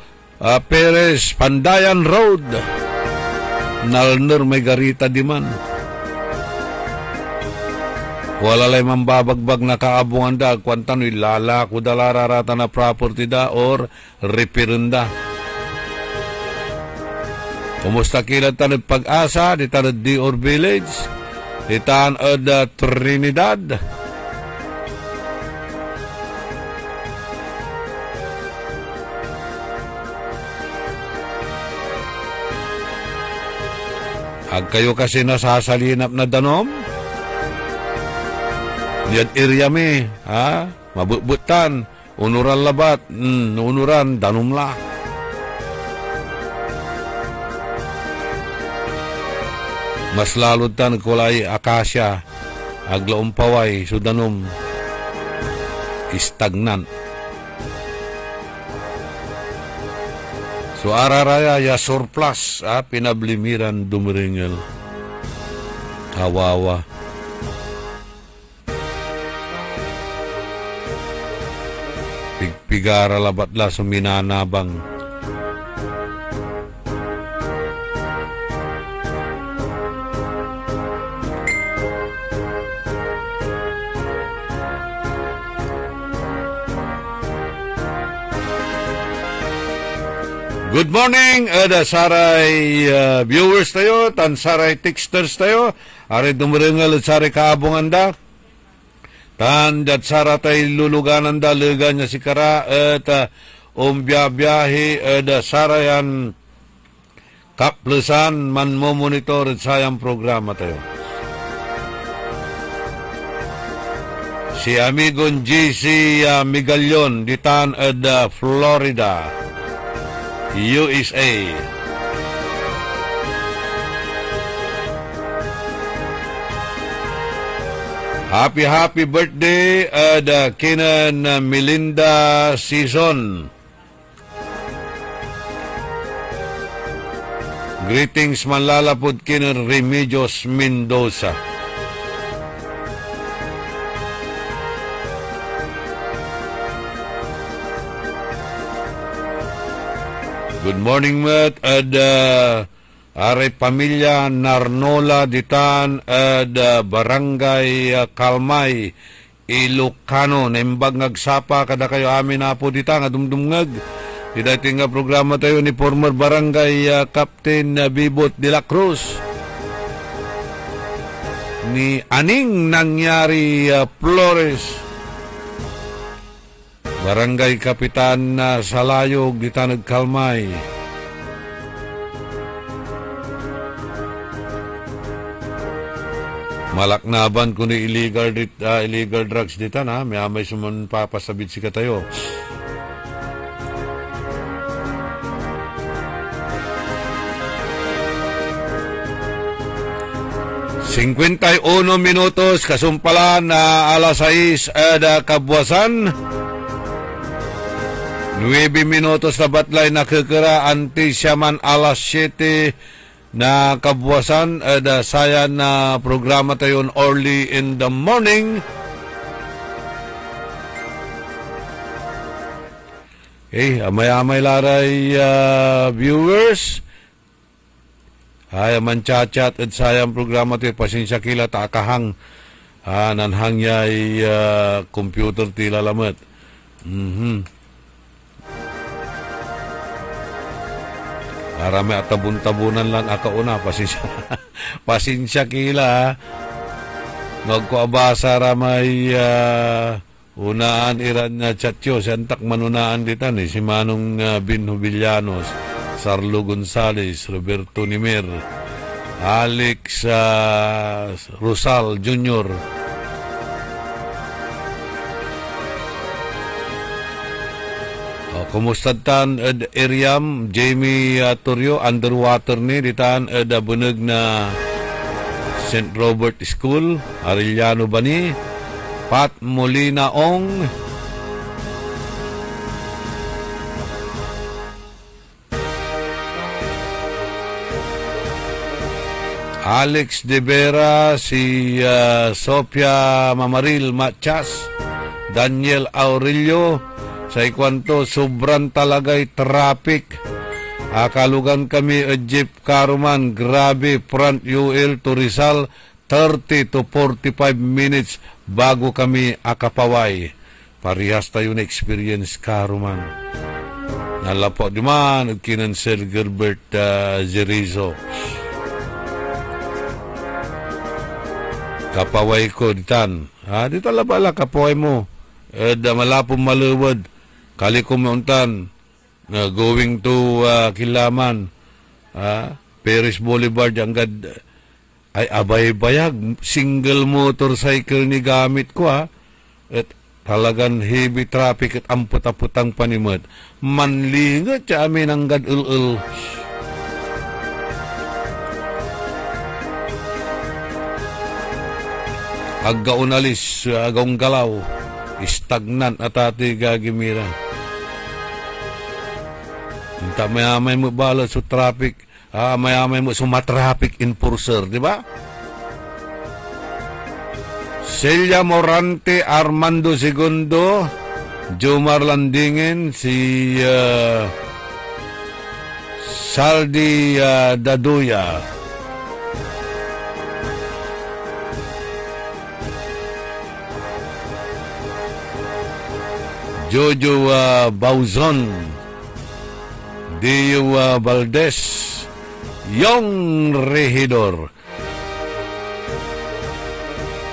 Perez Pandayan Road, Nalner Megarita Diman. Wala lay mambabagbag na kaabungan da kwantan ilala ko dalararata na property da or repirenda. Kumusta kilad tanad Pag-asa, di tanad Dior Village, di tanad Trinidad. Ag kayo kasi nasasalinap na danom? Diyan area mi, mabubutan, unuran labat, unuran, danumla. Mas lalo tan kulay akasya, aglaong paway, sudanom, istagnan. So araraya ya surplus, pinablimiran dumiringel. Kawawa. Pigara labatla suminanabang. Good morning, saray viewers tayo, tan saray texters tayo, ari dumiringal at saray kaabungan da, tan dat sara tayo luluganan da, lugan niya si Kara, at umbiyabiyahi, sarayan kaplusan, man mo monitor at sayang programa tayo. Si Amigon GC Migalion, ditan at Florida, USA. Happy birthday kinan Melinda Season. Greetings manlalapod kinan Remedios Mendoza. Good morning, Matt. Are pamilya Narnola ditan Barangay Kalmay, Ilocano. Naimbag ngagsapa kada kayo amin na po dita nga dumdumngag. Didating nga programa tayo ni former barangay Captain Bibot de la Cruz. Ni Aning Nangyari Flores. Barangay Kapitan Salayog di Tanag Kalmay. Malaknaban ko ni illegal drugs dito na. May sumun papasabit si katayo. ...51 minutos kasumpalan na alas 6 kabuwasan. 9 minutos na batlay nakikira anti siyaman alas 7 na kabuwasan. Saya na programa tayo early in the morning. Amay-amay laray viewers. Ay, manchat-chat at sayang programa tayo. Pasensya kila takahang nanhang yay computer tila lamat. Arami at tabun-tabunan lang akauna. Pasensya kila. Nagkuabasa ramay unaan iran na chatyo. Santak manunaan ditan si Manong Binho Villanos, Sarlo Gonzales, Roberto Nimer, Alex Rosal Jr. Kumusta tan Eriam, Jamie Torrio, underwater ni ditan bunag na St. Robert School, Arellano Bani, Pat Molina Ong, Alex De Vera, si Sofia Mamaril Machas, Daniel Aurelio. Sa ikwanto, sobrang talagay traffic. Kalugan kami jeep karuman, grabe, front UL to Rizal, 30 to 45 minutes bago kami akapaway. Parihas tayo na experience karuman. Nalapo di man, kinan Sir Gilbert Zerizo. Kapaway ko ditan. Dito labala kapaway mo. Malapong maluwad. Kali ko mauntan. Going to Kilaman. Paris Boulevard. Anggad ay abay-bayag. Single motorcycle ni gamit ko At talagang heavy traffic at amput-aputang panimot. Manlingat siya amin anggad ul-ul. Aggaon alis, agaong galaw, stagnant at ati gagimira. Hinta mayamay mo balat sa traffic, mayamay mo sumatraffic enforcer, di ba? Celia Morante, Armando Segundo, Jomar Landingen, si Saldi Daduya, Jojo Bauzon, Dio Valdez, Yong Regidor.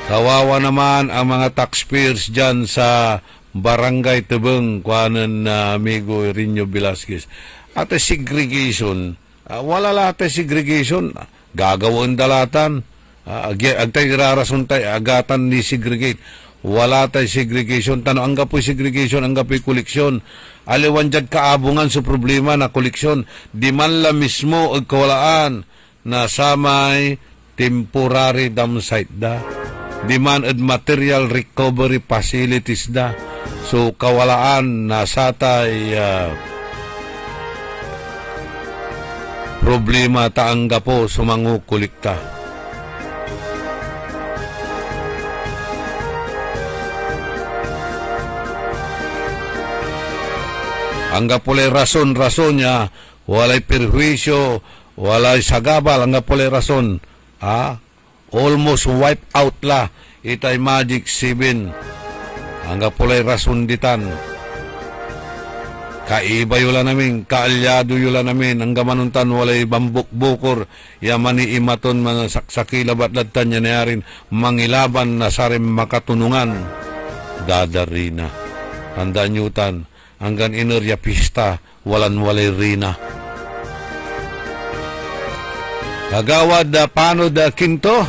Kawawa naman ang mga taxpayers dyan sa Barangay Tebeng, kuanan na amigo Rinyo Velasquez. At segregation, wala lahat segregation, gagawin dalatan, agtay rarason tayo, agatan ni segregate. Wala tayo segregation. Tano, ang gapoy segregation, ang gapoy koleksyon. Aliwan dyan kaabungan sa problema na koleksyon. Di man la mismo o kawalaan na samay temporary dam site da. Di man ad material recovery facilities da. So, kawalaan na satay problema taang gapo sumangu kolekta. Hangga pulay rason niya, walay perjuisyo, walay sagabal, hangga pulay rason. Almost wipe out la, itay Magic 7. Hangga pulay rasunditan. Kaiba yula namin, kaalyado yula namin, hangga manuntan walay bambuk-bukor, yamani imaton mga saksakila batladtan niya nayarin, mangilaban na sarim makatunungan. Dadarina. Tandaan nyutan, hanggan inerya pista, walan walay rina. Kagawad Pano da Quinto,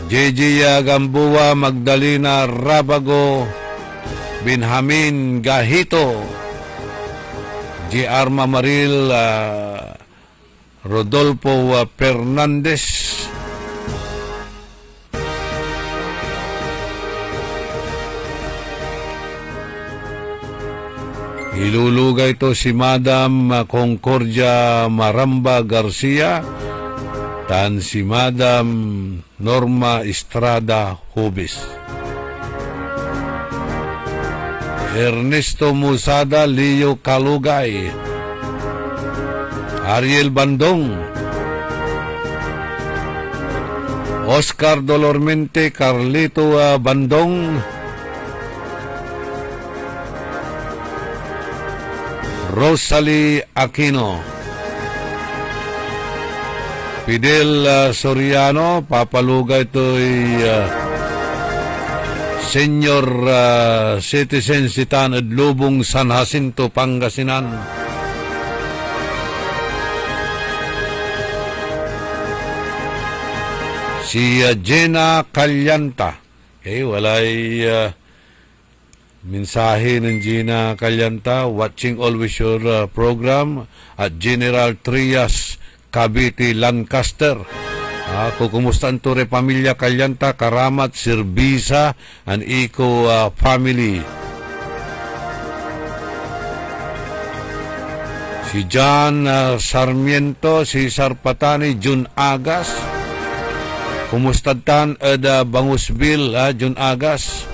Gigi Gambuwa, Magdalena Rabago, Benjamin Gahito, G. Arma Maril, Rodolfo Fernandez, iluluga ito si Madam Concordia Maramba Garcia, tan si Madam Norma Estrada Hubis. Ernesto Musada, Leo Kalugay, Ariel Bandong, Oscar Dolormente, Carlito Bandong, Rosalie Aquino, Fidel Soriano, papaluga ito'y Senior Citizen Sitan at Lubong San Jacinto, Pangasinan. Si Jenna Calyanta. Okay, walay mensahe ng Jenna Calyanta. Watching always your program at General Trias, Cavite, Lancaster. Kukumusta to re pamilya Calyanta, Karamat, Sirbisa, and Eco family. Si John Sarmiento, si Sarpatani, Jun Agas. Kumusta tan Bangusbil, Jun Agas.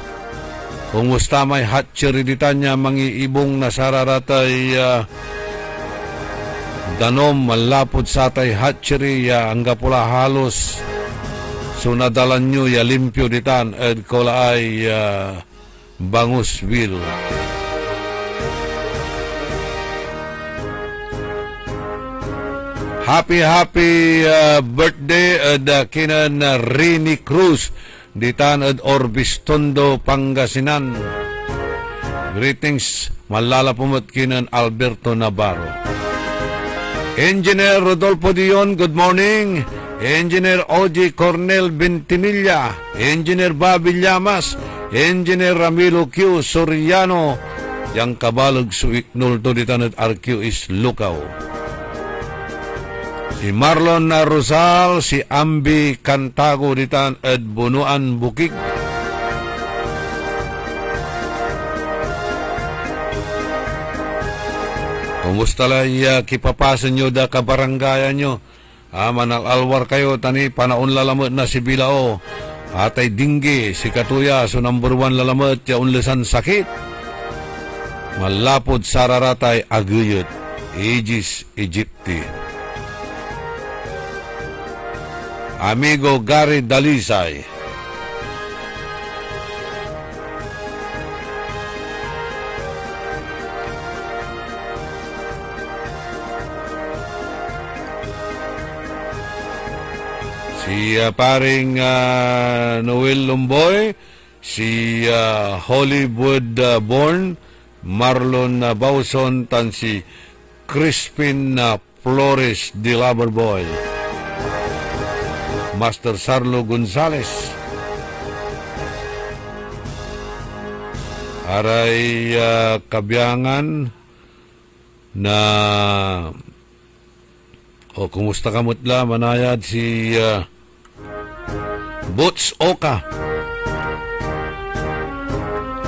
Kumusta may hatchery ditanya mangiibong na sararatay danom malapod sa tay hatchery hangga pula halos sunadalan nyo ya limpyo ditan ed kola ay Bangusbil. Happy birthday ed kinan Rini Cruz ditan ed Orbistondo, Pangasinan. Greetings malalapumot kinan Alberto Navarro. Engineer Rodolfo Dion, good morning. Engineer Oji Cornel Bentinilla, Engineer Bobby Llamas, Engineer Ramilo Q. Soriano, yang kabalag suiknul to ditan at RQ is Lukaw. Si Marlon Rosal, si Ambi Cantago ditan at Bunuan Bukig. Kumusta lang kipapasan nyo da kabaranggayan nyo? Manalalwar kayo, tani panaon lalamot na si Bilao. Atay dinggi, si Katuya, so number 1 lalamot, ya unlesan sakit. Malapod sararatay aguyot, Aegis Egypti. Amigo Gary Dalisay. Si paring Noel Lumboy, si Hollywood Born, Marlon Bauson, tan si Crispin Flores de Loverboy, Master Sarlo Gonzales, aray kabyangan na kumusta ka mutla manayad si Boots Oka.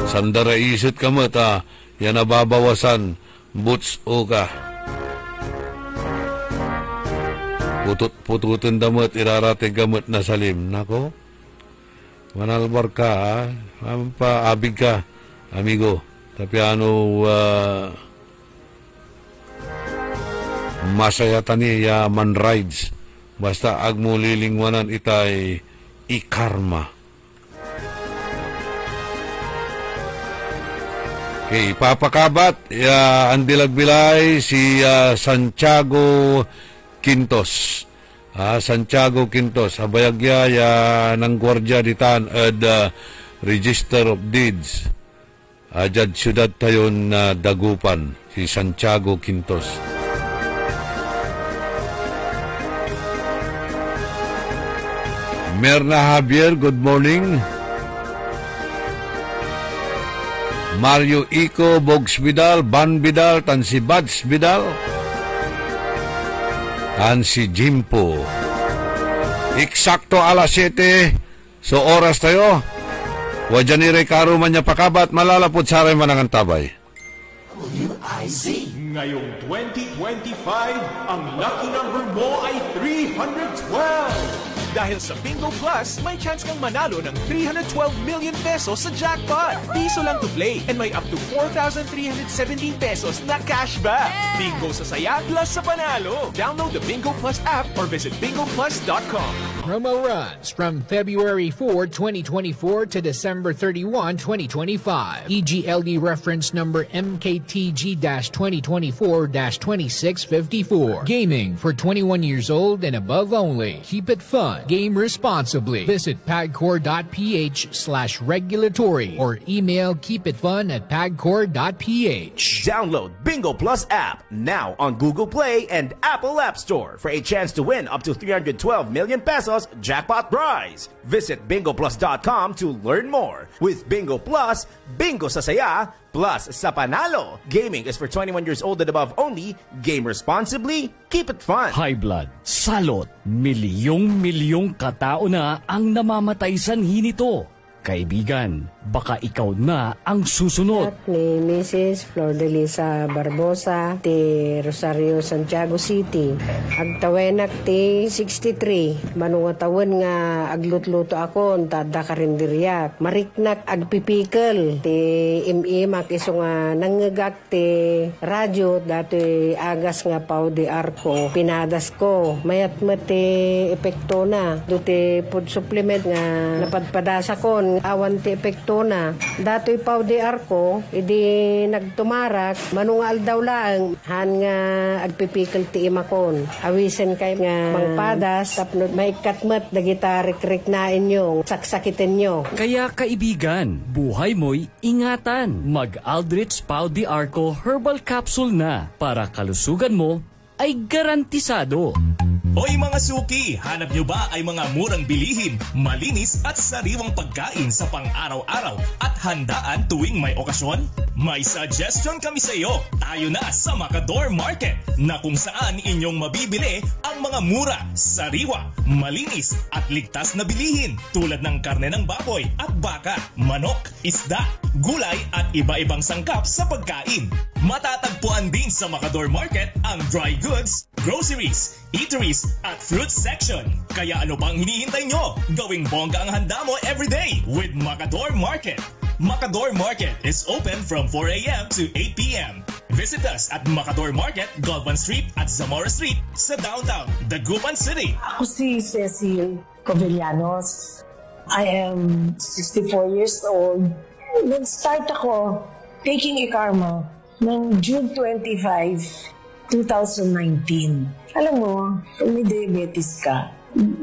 Sandara isot ka mata, yan nababawasan, Boots Oka. Pututun damot, irarating gamot na salim. Nako, manalbar ka, paabig ka, amigo. Tapi masaya tani ya man rides. Basta agmo lilingwanan itay ikarma. Okay, papakabat, ang dilagbilay si Santiago Quintos. Santiago Quintos, abayagya ng Guardia Ditan at Register of Deeds. Adjad siyudad tayon na Dagupan, si Santiago Quintos. Merna Javier, good morning. Mario Ico, Bogs Vidal, Ban Vidal, tan si Bads Vidal, tan si Jimpo. Eksakto alas 7, so oras tayo. Wajan ni Recaro man niya pakabat, malalapot saray man ang tabay. WIZ. Ngayong 2025, ang lucky number mo ay 312. Dahil sa Bingo Plus, may chance kang manalo ng 312 million pesos sa jackpot. Piso lang to play and may up to 4,317 pesos na cashback. Bingo sa saya plus sa panalo. Download the Bingo Plus app or visit bingoplus.com. Promo runs from February 4, 2024 to December 31, 2025. EGLD reference number MKTG-2024-2654. Gaming for 21 years old and above only. Keep it fun. Game responsibly. Visit pagcor.ph/regulatory or email keepitfun@pagcor.ph. Download Bingo Plus app now on Google Play and Apple App Store for a chance to win up to 312 million pesos jackpot prize. Visit bingoplus.com to learn more. With Bingo Plus, bingo sa saya, plus sa panalo. Gaming is for 21 years old and above only. Game responsibly. Keep it fun. High blood, salot, milyong-milyong katao na ang namamatay sanhi nito. Kaibigan, baka ikaw na ang susunod. At ni Mrs. Flor de Lisa Barbosa ti Rosario, Santiago City. Agtawenak ti 63. Manungatawan nga aglutluto akon tada karindiriyak. Mariknak agpipikal ti imimak iso nga nangagak ti radyo dati agas nga pau di arko. Pinadas ko. Mayat mati epekto na. Duti food supplement nga napadpadasa kon awan ti epekto na. Dato'y pau di arko, idi nagtumarak, manungal daw lang, han nga agpipikil ti imakon. Awisen kay nga mangpadas, tapno may katmat, dagita rik-rik na inyong, saksakitin nyo. Kaya kaibigan, buhay mo'y ingatan. Mag-Aldrich Pau di Arco Herbal Capsule na para kalusugan mo ay garantisado. Hoy mga suki, hanap nyo ba ay mga murang bilihin, malinis at sariwang pagkain sa pang-araw-araw at handaan tuwing may okasyon? May suggestion kami sa iyo. Tayo na sa Macador Market na kung saan inyong mabibili ang mga mura, sariwa, malinis at ligtas na bilihin tulad ng karne ng baboy at baka, manok, isda, gulay at iba-ibang sangkap sa pagkain. Matatagpuan din sa Macador Market ang dry goods, groceries, eateries at fruit section. Kaya ano pang hinihintay nyo? Gawing bongga ang handa mo everyday with Macador Market. Macador Market is open from 4 a.m. to 8 p.m. Visit us at Macador Market, Galvan Street at Zamora Street sa downtown, Dagupan City. Ako si Cecil Covillanos. I am 64 years old. Nag-start ako taking e-karma ng June 25, 2019. Alam mo, kung may diabetes ka,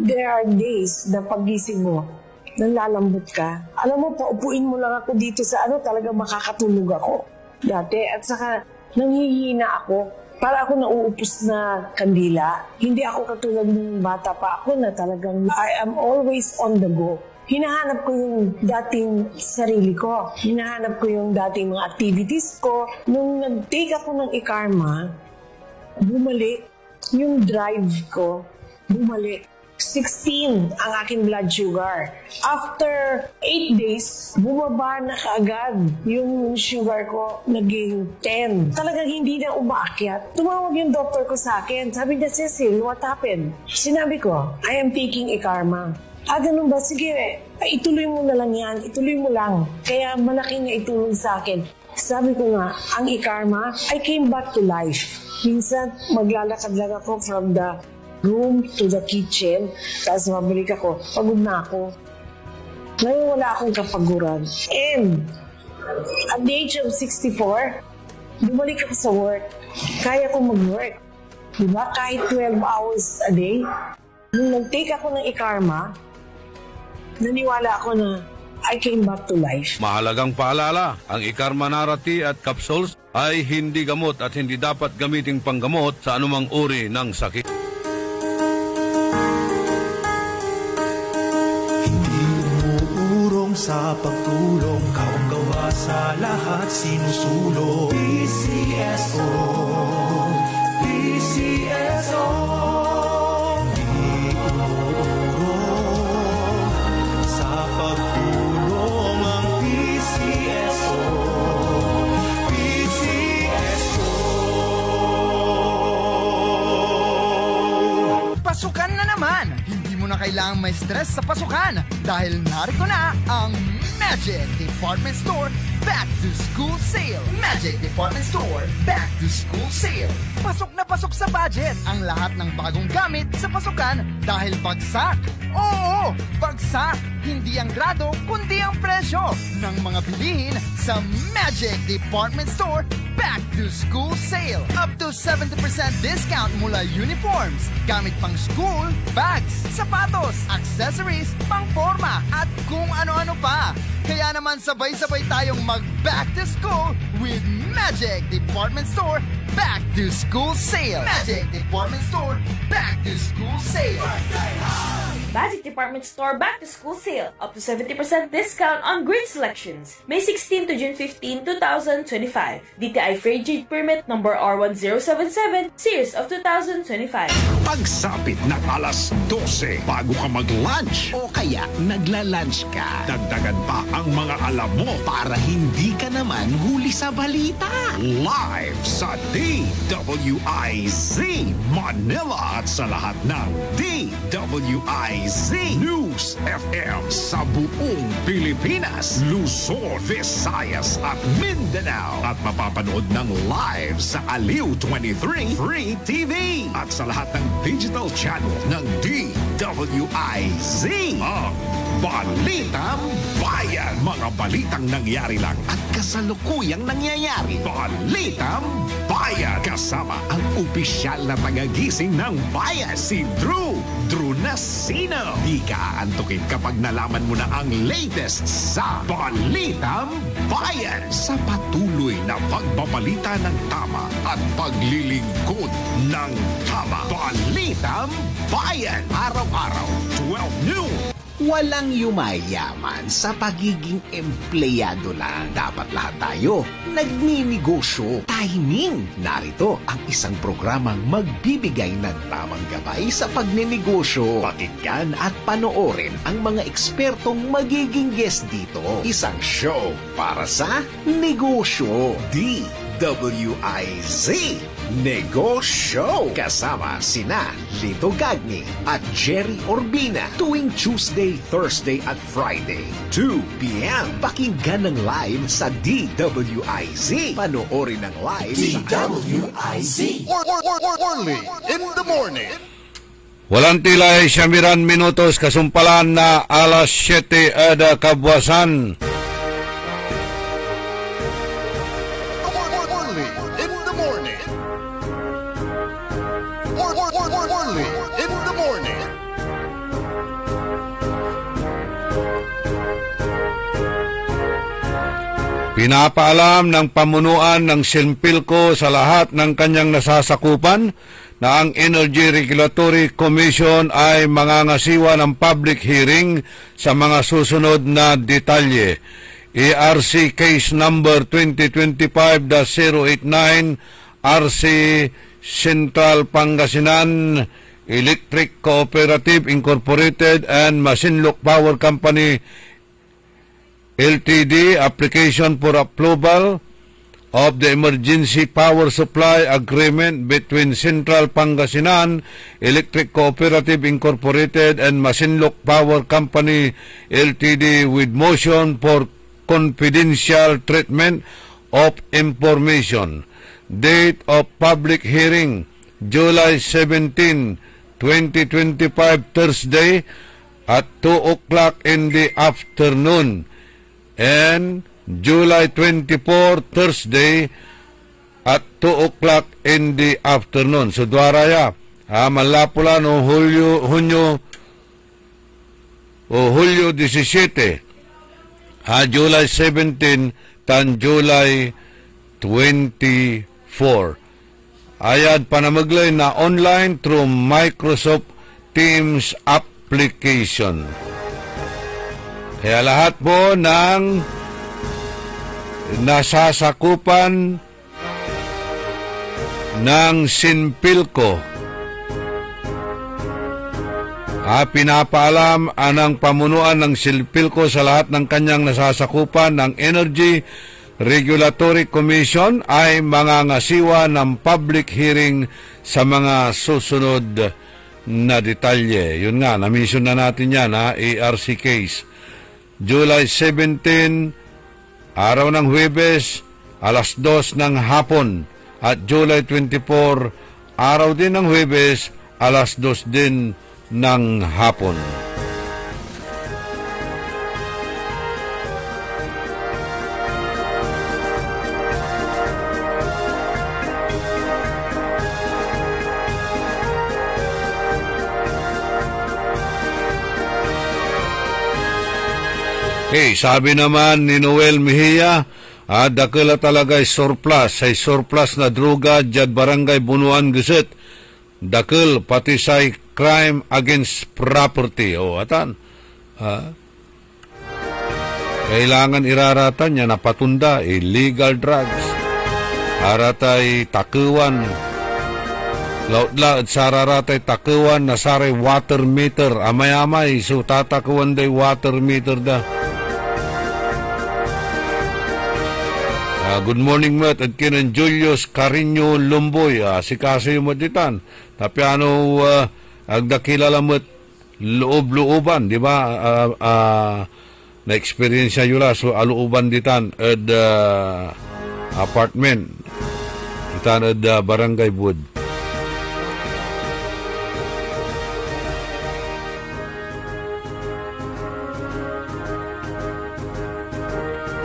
there are days na pagising mo, nalalambot ka. Alam mo, paupuin mo lang ako dito sa talagang makakatulog ako dati. At saka, nanghihina ako. Para ako nauupos na kandila. Hindi ako katulad ng bata pa ako na talagang I am always on the go. Hinahanap ko yung dating sarili ko. Hinahanap ko yung dating mga activities ko. Nung nag-take ako ng e-karma, bumalik yung drive ko. Bumalik. 16 ang aking blood sugar. After 8 days, bumaba na kaagad yung sugar ko, naging 10. Talagang hindi na umaakyat. Tumawag yung doctor ko sa akin. Sabi niya, Cecil, what happened? Sinabi ko, I am taking e-karma. Ganun ba? Sige, ituloy mo na lang yan. Ituloy mo lang. Kaya malaki na itulong sa akin. Sabi ko nga, ang e-karma, I came back to life. Minsan, maglalakad lang ako from the room to the kitchen, tapos mabalik ako, pagod na ako. Ngayon wala akong kapaguran. And At the age of 64, bumalik ako sa work. Kaya ko mag-work. Diba? Kahit 12 hours a day. Nung nag-take ako ng ikarma, naniwala ako na I came back to life. Mahalagang paalala, ang ikarma narati at capsules ay hindi gamot at hindi dapat gamiting panggamot sa anumang uri ng sakit. Hindi umuurong sa pagtulong, kawang-gawa sa lahat sinusulong. PCSO, PCSO. Hindi umuurong sa pagtulong ang PCSO, PCSO. Pasukan na naman! Hindi mo na kailangang may stress sa pasukan dahil narito na ang Magic Department Store Back to School Sale. Magic Department Store Back to School Sale. Pasok na pasok sa budget ang lahat ng bagong gamit sa pasukan dahil bagsak. Oo, bagsak! Hindi ang grado kundi ang presyo ng mga bilihin sa Magic Department Store Back to School Sale. Up to 70% discount mula uniforms, gamit pang school, bags, sapatos, accessories, pangporma, at kung ano-ano pa. Kaya naman sabay-sabay tayong mag-back to school with Magic Department Store Back to School Sale. Magic Department Store Back to School Sale. Magic Department Store Back to School Sale. Up to 70% discount on great selections. May 16 to June 15, 2025. DTI Freight Gauge Permit number R1077, Series of 2025. Pagsapit ng alas 12 bago ka mag-lunch o kaya nagla-lunch ka, dagdagan pa ang mga alam mo para hindi ka naman huli sa balita. Live sa DWIZ Manila at sa lahat ng DWIZ News FM sa buong Pilipinas, Luzon, Visayas at Mindanao. At mapapanood ng live sa Aliw 23 Free TV at sa lahat ng digital channel ng DWIZ. Ang Balitang Bayan. Mga balitang nangyari lang at kasalukuyang nangyayari. Balitang Bayan. Kasama ang opisyal na tagagising ng bayan, si Drew Nasino. Di ka aantukin kapag nalaman mo na ang latest sa Balitang Bayan. Sa patuloy na pagbabalita ng tama at paglilingkod ng tama. Balitang Bayan. Araw-araw, 12 noon. Walang yumayaman sa pagiging empleyado lang. Dapat lahat tayo nagninegosyo. Timing! Narito ang isang programang magbibigay ng tamang gabay sa pagninegosyo. Pakinggan at panoorin ang mga ekspertong magiging guest dito. Isang show para sa negosyo. DWIZ Negosyo. Kasama sina Lito Gagni at Jerry Orbina tuwing Tuesday, Thursday at Friday 2 p.m. Pakinggan ng live sa DWIZ. Panoorin ng live DWIZ. Only in the morning. Walang tilay, siyamiran minutos, kasumpalan na alas 7 ada kabwasan. Pinapaalam ng pamunuan ng Sinpilco sa lahat ng kanyang nasasakupan na ang Energy Regulatory Commission ay mangangasiwa ng public hearing sa mga susunod na detalye. ERC Case Number 2025-089 RC Central Pangasinan Electric Cooperative Incorporated and Masinloc Power Company LTD application for approval of the emergency power supply agreement between Central Pangasinan Electric Cooperative Incorporated and Masinloc Power Company LTD with motion for confidential treatment of information. Date of public hearing July 17, 2025 Thursday at 2 o'clock in the afternoon. And July 24, Thursday, at 2 o'clock in the afternoon. So, dwaraya. Malapula no Hulyo 17. July 17 tan July 24. Ayan, panamaglay na online through Microsoft Teams application. Kaya lahat po ng nasasakupan ng Sinpilco, pinapaalam ang pamunuan ng Sinpilco sa lahat ng kanyang nasasakupan ng Energy Regulatory Commission ay mangangasiwa ng public hearing sa mga susunod na detalye. Yun nga, na-mention na natin yan, ARC case. July 17, araw ng Huwebes, alas 2 ng hapon. At July 24, araw din ng Huwebes, alas 2 din ng hapon. Sabi naman ni Noel Mejia, dakila talaga surplus na droga jad barangay Bunuan Geset. Dakil pati sa crime against property. Kailangan iraratan niya na patunda illegal drugs. Aratay takuan. Laut-laut sararatay takuan na saray water meter. Amay-amay so tatakuan day water meter da. Good morning, Matt. At kinan Julius Carino Lumboy. Si kasi yung matitan. Tapi agdakilala mo't loob-looban, di ba? Na-experience yun so alooban ditan at apartment. Ditan at Barangay Wood.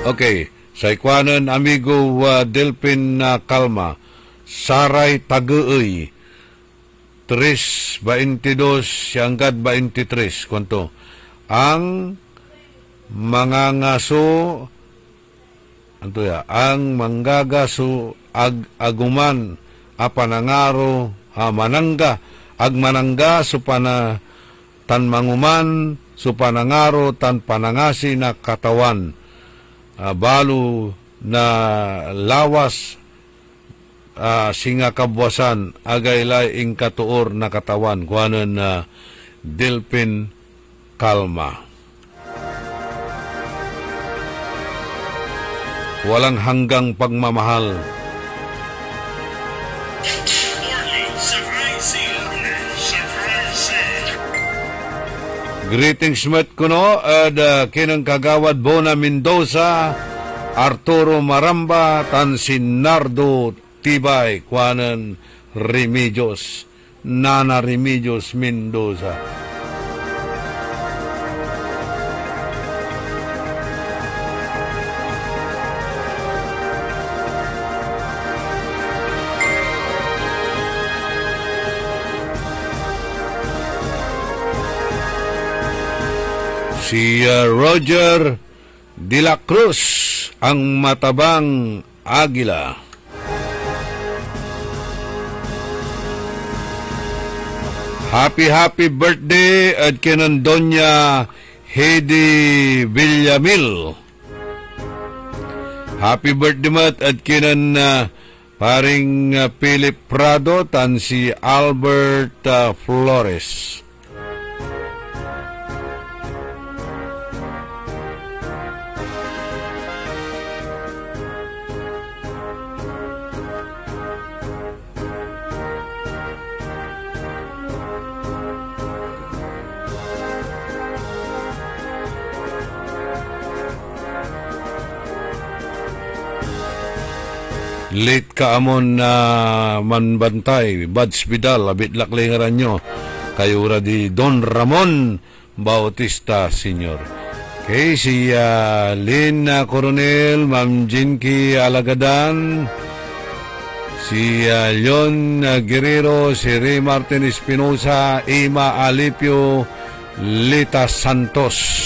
Okay. Sa ikwanan, amigo Delpin Calma, Saray Taguoy, 3:22 hanggang 23, kunto. Ang mangagaso, ang manggagaso aguman, apanangaro, manangga, supana tan manguman, supanangaro, tan panangasi na katawan. Balo na lawas singa kabwasan agaylay ing katuor na katawan kuanan Delpin Calma. Walang hanggang pagmamahal. Greetings met kuno kinang kagawad Bona Mendoza, Arturo Maramba, tan Sinardo Tibay, kuanan Remedios, Nana Remedios Mendoza. Si Roger De La Cruz, ang matabang agila. Happy birthday at kinan Doña Heidi Villamil. Happy birthday mat at kinan paring Philip Prado tan si Albert Flores. Late ka amon na manbantay, Bads Vidal, abit laklingaran nyo, kayo di Don Ramon Bautista Sr. Okay, si Lynn Coronel, Ma'am Jinky Alagadan, si Leon Guerrero, si Ray Martin Espinosa, Ima Alipio, Lita Santos.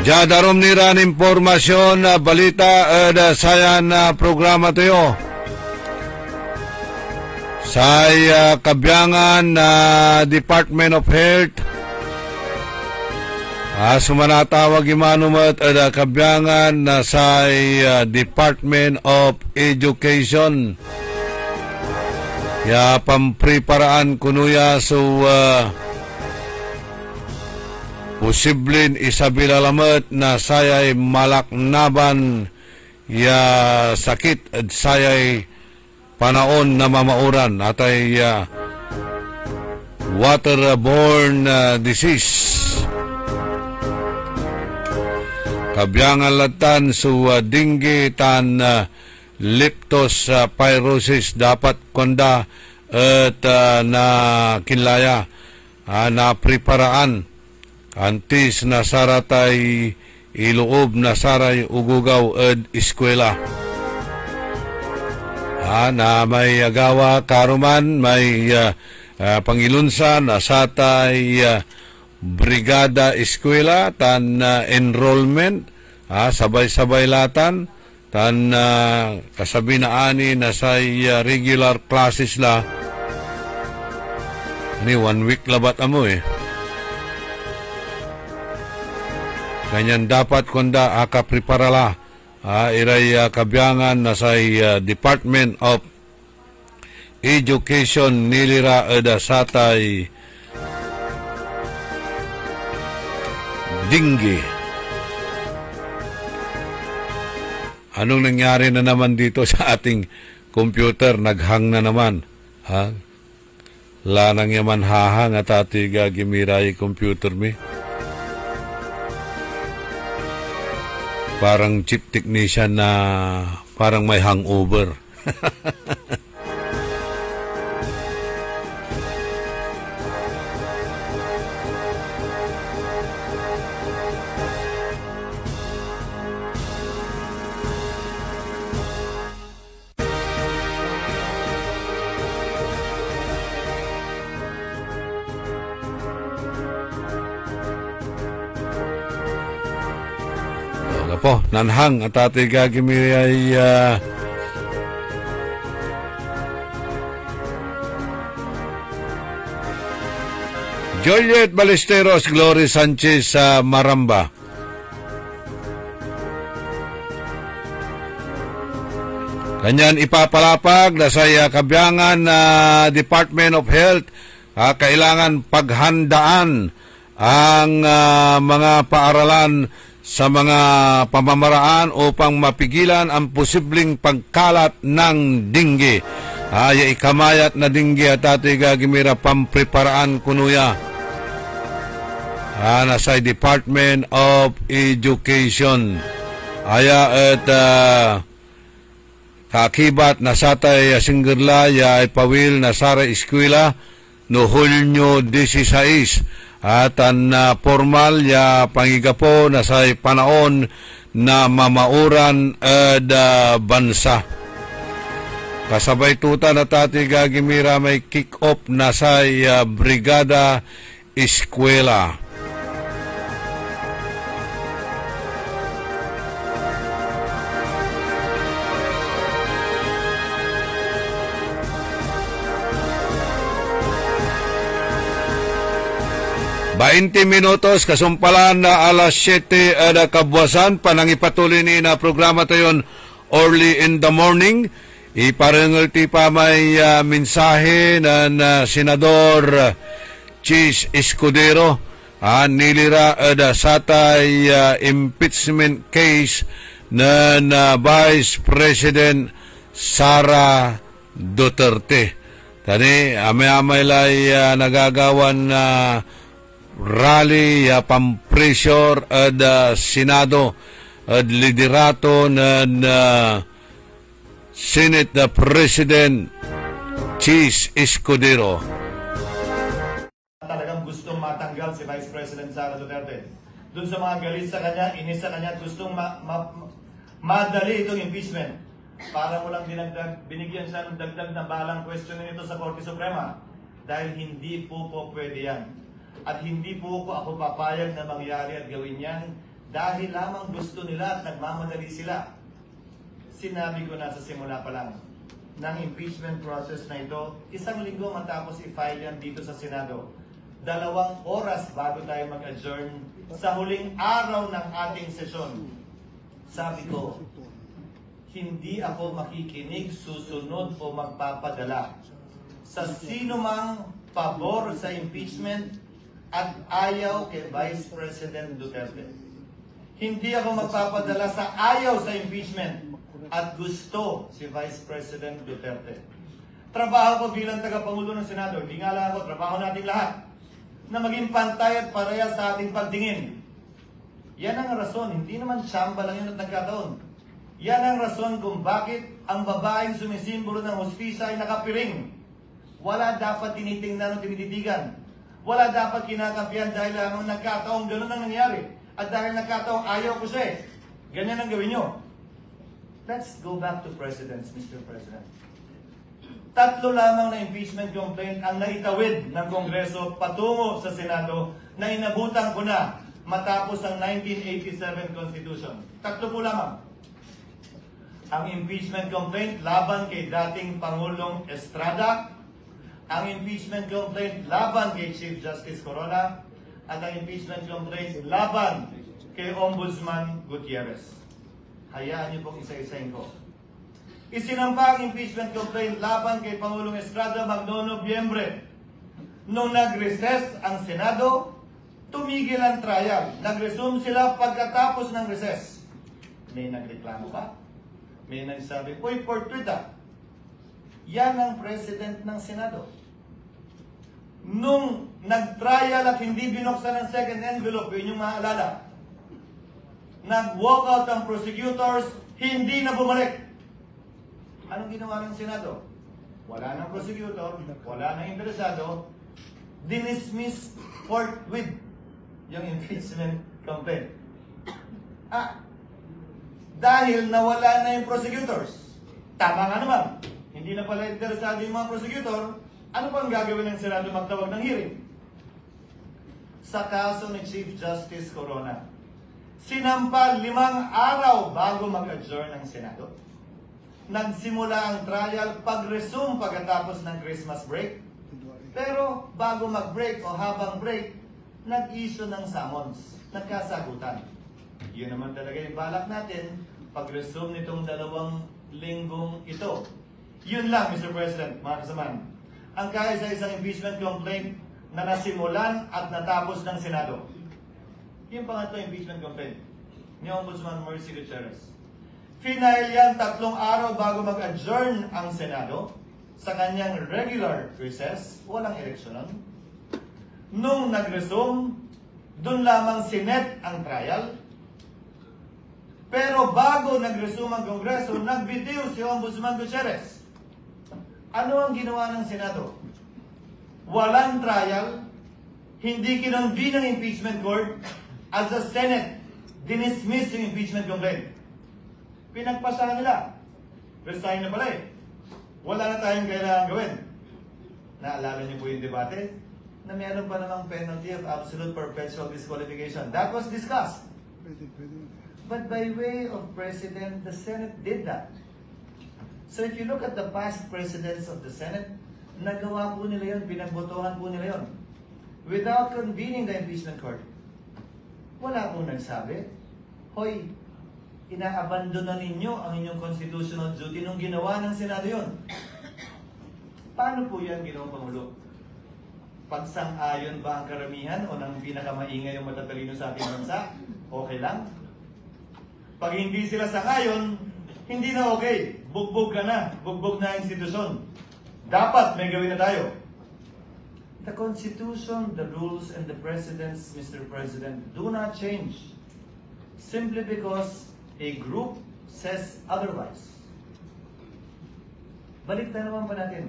Jadarom niran informasyon na balita sayan na programa tayo. Sa kabyangan na Department of Health, sumanatawag imanumat kabyangan na sa Department of Education. Ya pampreparaan kunuya so posibleng isabilalamat na sayay malaknaban ya sakit at sayay panaon na mamauran at ay waterborne disease. Kabyangan latan so dengue tan leptospirosis dapat konda at na kinlaya na preparaan antis na saratay iloob na saray ugugaw ed eskwela. Na may agawa karuman, may pangilunsan na satay brigada eskwela tan enrollment, sabay-sabay latan tan kasabi na ani na say regular classes la. Ni 1 week labat amo Ganyan dapat kunda akapreparala iray kabyangan na sa Department of Education nilira eda satay dengue. Anong nangyari na naman dito sa ating computer? Naghang na naman. Lanang yaman hahang at atiga gimiray computer mi. Parang chip technician na parang may hangover. Po, nanhang at ati gagimi ay Juliet Ballesteros, Glory Sanchez sa Maramba. Kanyan ipapalapag na sa kabyangan na Department of Health, kailangan paghandaan ang mga paaralan sa mga pamamaraan upang mapigilan ang posibleng pagkalat ng dengue. Ay ikamayat na dengue at ati gagimira pampreparaan kunuya. Nasa Department of Education. Aya at kakibat na satay singgirla ya ipawil na sara eskwela no Hulyo 16. At ang formal ya pangigapo na sa panaon na mamauran bansa. Kasabay tuta na tati gagimira may kick-off na sa brigada eskwela. Bainti minutos kasumpalan na alas 7 na kabwasan panangipatuloy ni na programa tayon early in the morning. Iparengal ti pa may mensahe na Senador Chis Escudero nilira satay impeachment case na Vice President Sara Duterte. Tani amay-amay lay nagagawan rally pampressure at Senado liderato na Senate President Chis Escudero. Talagang gustong matanggal si Vice President Sara Duterte. Doon sa mga galit sa kanya, inis sa kanya, gustong madali itong impeachment. Para mo lang binigyan siya ng dagdag na balang questionin ito sa Korte Suprema. Dahil hindi po pwede yan. At hindi po ako papayag na mangyari at gawin yan dahil lamang gusto nila at nagmamadali sila. Sinabi ko na sa simula pa lang ng impeachment process na ito, 1 linggo matapos i-file yan dito sa Senado. 2 oras bago tayo mag-adjourn sa huling araw ng ating sesyon. Sabi ko, hindi ako makikinig, susunod o magpapadala sa sino mang pabor sa impeachment at ayaw kay Vice President Duterte. Hindi ako magpapadala sa ayaw sa impeachment at gusto si Vice President Duterte. Trabaho ko bilang tagapangulo ng Senado, hindi nga lang ako, trabaho natin lahat, na maging pantay at parehas sa ating pagtingin. Yan ang rason, hindi naman tsamba lang yun at nagkataon. Yan ang rason kung bakit ang babaeng sumisimbolo ng hustisya ay nakapiring. Wala dapat tinitingnan o tinititigan. Wala dapat kinakampihan dahil lamang nagkataong ganun ang nangyari. At dahil nagkataong ayaw ko siya, ganyan ang gawin nyo. Let's go back to presidents, Mr. President. 3 lamang na impeachment complaint ang naitawid ng Kongreso patungo sa Senado na inabutan ko na matapos ang 1987 Constitution. 3 po lamang. Ang impeachment complaint laban kay dating Pangulong Estrada, ang impeachment complaint laban kay Chief Justice Corona, at ang impeachment complaint laban kay Ombudsman Gutierrez. Hayaan niyo pong isa-isahin ko. Isinampa ang impeachment complaint laban kay Pangulong Estrada magnoong Nobyembre. Nung nag-recess ang Senado, tumigil ang trial. Nag-resume sila pagkatapos ng recess. May nagreklamo pa? May nagsabi, uy, fortuita. Yan ang president ng Senado. Nung nag-trial at hindi binuksan ang second envelope, yun yung maalala. Nag-walk out ang prosecutors, hindi na bumalik. Anong ginawa ng Senado? Wala nang prosecutor, wala nang interesado, dinismiss forthwith yung impeachment complaint. Dahil nawala na yung prosecutors. Tama nga naman. Hindi na pala interesado yung mga prosecutor, ano pang gagawin ng Senado magtawag ng hearing? Sa kaso ni Chief Justice Corona, sinampa 5 araw bago mag-adjourn ng Senado. Nagsimula ang trial pag-resume pagkatapos ng Christmas break. Pero bago mag-break o habang break, nag-issue ng summons. Nagkasagutan. Yun naman talaga yung balak natin pag-resume nitong 2 linggong ito. Yun lang, Mr. President, mga kasamaan. Ang kaisa-isang impeachment complaint na nasimulan at natapos ng Senado. Yung pangatlo impeachment complaint ni Ombudsman Mercy Gutierrez. Final yan 3 araw bago mag-adjourn ang Senado sa kanyang regular recess, walang eleksyonon. Nung nag-resume, dun lamang sinet ang trial. Pero bago nag-resume ang Kongreso, nagbitiw si Ombudsman Gutierrez. Ano ang ginawa ng Senado? Walang trial, hindi kinonvene ng impeachment court, as the Senate dinismiss yung impeachment complaint. Pinagpasahan nila. Resign na pala eh. Wala na tayong kailangan gawin. Naalala niyo po yung debate? Na meron pa namang penalty of absolute perpetual disqualification. That was discussed. But by way of precedent, the Senate did that. So if you look at the past presidents of the Senate, nagawa po nila yun, pinagbotohan po nila yun. Without convening the impeachment court. Wala pong nagsabi, hoy, inaabandona ninyo ang inyong constitutional duty nung ginawa ng Senado yun. Paano po yan, Ginoong Pangulo? Pagsang-ayon ba ang karamihan o ng pinakamaingay yung matatalino sa ating bansa? Okay lang? Pag hindi sila sang-ayon, hindi na okay. Bugbog ka na. Bugbog na institusyon. Dapat may gawin na tayo. The Constitution, the rules, and the precedents, Mr. President, do not change. Simply because a group says otherwise. Balik na naman pa natin.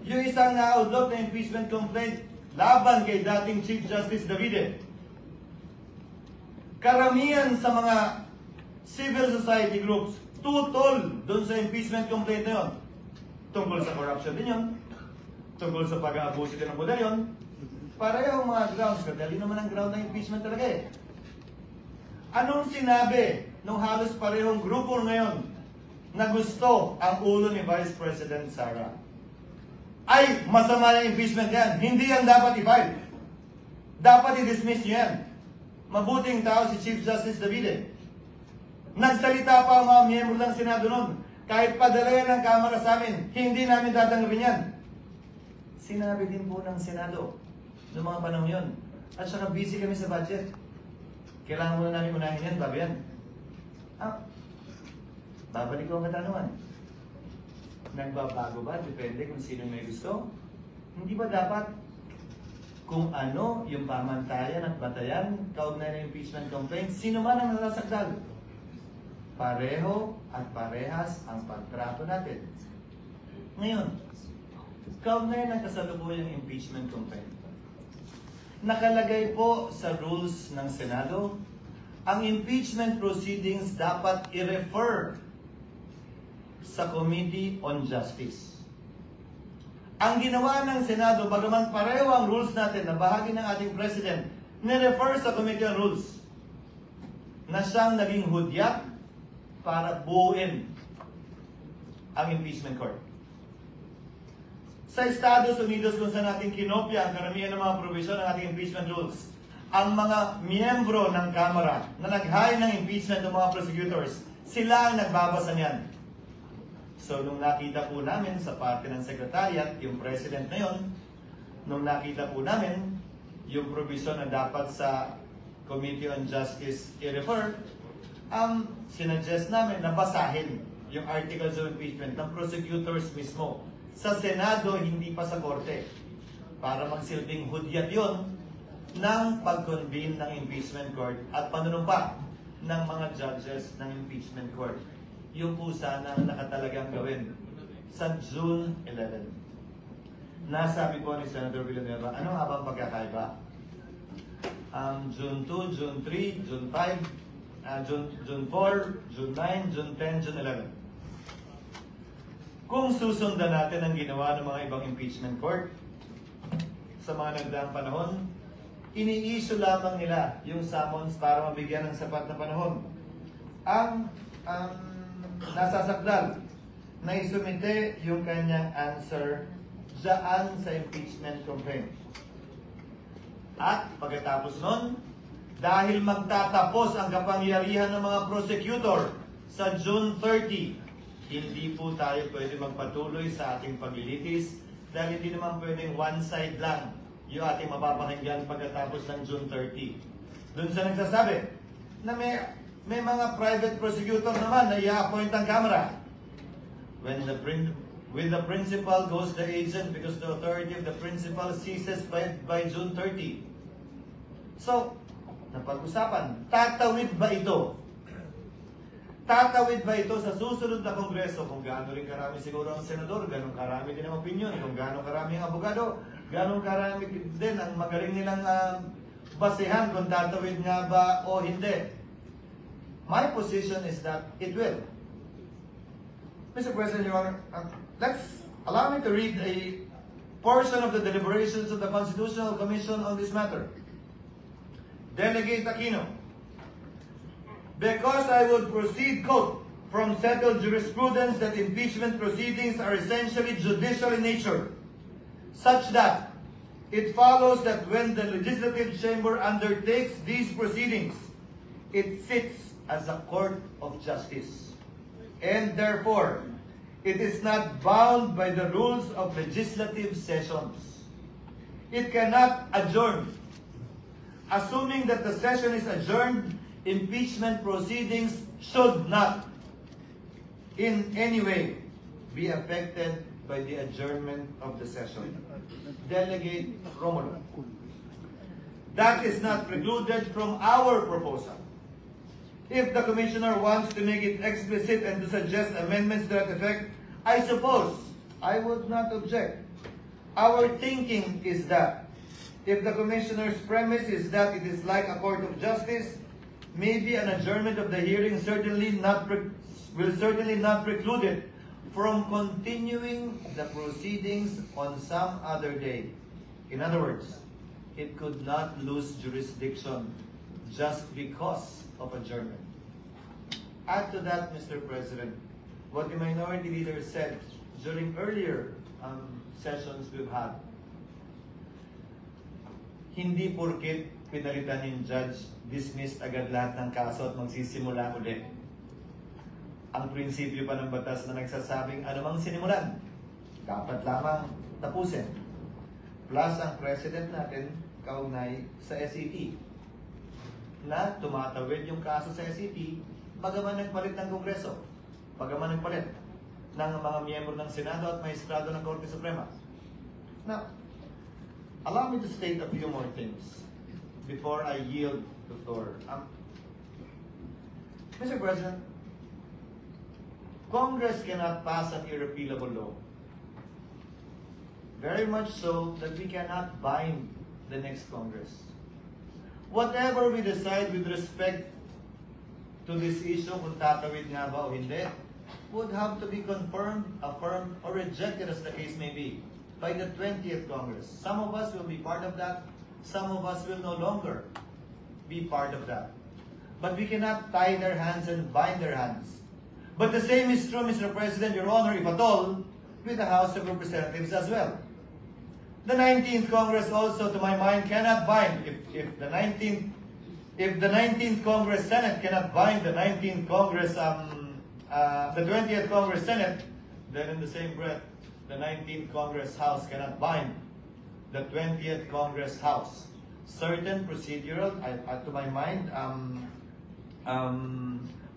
Yung isang na-outlook na impeachment complaint laban kay dating Chief Justice Davide. Karamihan sa mga civil society groups tutol doon sa impeachment complaint na yun. Tungkol sa corruption din yun. Tungkol sa pag-aabuso din ng poder yun. Parehong mga grounds. Kadali naman ang ground ng impeachment talaga eh. Anong sinabi nung halos parehong grupo ngayon na gusto ang ulo ni Vice President Sara? Ay, masama na impeachment yan. Hindi yan dapat i-file. Dapat i-dismiss nyo yan. Mabuting tao si Chief Justice Davide. Nagsalita pa ang mga miyembro ng Senado noon. Kahit padala yan ng Kamara sa amin, hindi namin tatanggapin yan. Sinabi din po ng Senado noong mga panahon yun. At saka busy kami sa budget. Kailangan muna namin unahin yan, bago yan. Babalik ko ang katanungan. Nagbabago ba? Depende kung sino may gusto. Hindi ba dapat kung ano yung pamantayan at batayan kaugnay ng impeachment complaint, sino man ang nasasakdal? Pareho at parehas ang pagtrato natin. Ngayon, kaugnay ng kasalukuyang impeachment complaint, nakalagay po sa rules ng Senado, ang impeachment proceedings dapat i-refer sa Committee on Justice. Ang ginawa ng Senado, bagaman pareho ang rules natin na bahagi ng ating President, ni-refer sa Committee on Rules na siyang naging hudyat para buuin ang impeachment court. Sa Estados Unidos, kung saan natin kinopya ang karamihan ng mga provision ng ating impeachment rules, ang mga miyembro ng Kamara na nag-hire ng impeachment ng mga prosecutors, sila ang nagbabasa niyan. So, nung nakita po namin sa parte ng Secretariat, yung President na yon, nung nakita po namin yung provision na dapat sa Committee on Justice i-refer, sinuggest namin na basahin yung articles of impeachment ng prosecutors mismo. Sa Senado, hindi pa sa Korte. Para magsilbing hudyat yon ng pag-convene ng impeachment court at panunumpa ng mga judges ng impeachment court. Yung po sana nakatalagang gawin sa June 11. Nasabi po ni Senator Villanueva, ano nga bang pagkakaiba? June 2, June 3, June 5, June 4, June 9, June 10, June 11. Kung susundan natin ang ginawa ng mga ibang impeachment court sa mga nagdaang panahon, ini-issue lamang nila yung summons para mabigyan ng sapat na panahon. Ang nasasakdal na isumite yung kanyang answer dyan sa impeachment complaint. At pagkatapos nun, dahil magtatapos ang kapangyarihan ng mga prosecutor sa June 30, hindi po tayo pwede magpatuloy sa ating paglilitis dahil hindi naman pwedeng one side lang yung ating mapapakinggan pagkatapos ng June 30. Doon sa nagsasabi na may mga private prosecutor naman na i-appoint ang Kamara. When the principal goes the agent because the authority of the principal ceases by June 30. So, napag-usapan, tatawid ba ito? Tatawid ba ito sa susunod na Kongreso? Kung gaano rin karami siguro ang senador, ganun karami din ang opinion. Kung gaano karami ang abogado, ganun karami din ang magaling nilang basehan kung tatawid nga ba o hindi. My position is that it will. Mr. President, Your Honor, allow me to read a portion of the deliberations of the Constitutional Commission on this matter. Delegate Aquino, because I would proceed, quote, from settled jurisprudence that impeachment proceedings are essentially judicial in nature, such that it follows that when the legislative chamber undertakes these proceedings, it sits as a court of justice. And therefore, it is not bound by the rules of legislative sessions. It cannot adjourn. Assuming that the session is adjourned, impeachment proceedings should not in any way be affected by the adjournment of the session. Delegate Romulo. That is not precluded from our proposal. If the Commissioner wants to make it explicit and to suggest amendments to that effect, I suppose I would not object. Our thinking is that if the Commissioner's premise is that it is like a court of justice, maybe an adjournment of the hearing will certainly not preclude it from continuing the proceedings on some other day. In other words, it could not lose jurisdiction just because of adjournment. Add to that, Mr. President, what the minority leader said during earlier sessions we've had. Hindi porkit pinalitan yung judge, dismissed agad lahat ng kaso at magsisimula ulit. Ang prinsipyo pa ng batas na nagsasabing anumang sinimulan, dapat lamang tapusin. Plus ang president natin, kaugnay sa SET, na tumatawid yung kaso sa SET, bagaman nagpalit ng Kongreso, bagaman nagpalit ng mga miyembro ng Senado at Maestrado ng Korte Suprema. Now, allow me to state a few more things before I yield the floor. Mr. President, Congress cannot pass an irrepealable law. Very much so that we cannot bind the next Congress. Whatever we decide with respect to this issue, kung tatawid nga ba o hindi, would have to be confirmed, affirmed, or rejected as the case may be by the 20th Congress. Some of us will be part of that. Some of us will no longer be part of that. But we cannot tie their hands and bind their hands. But the same is true, Mr. President, Your Honor, if at all, with the House of Representatives as well. The 19th Congress also, to my mind, cannot bind. If the 19th Congress Senate cannot bind the 19th Congress, the 20th Congress Senate, then in the same breath, the 19th Congress House cannot bind the 20th Congress House. Certain procedural, to my mind,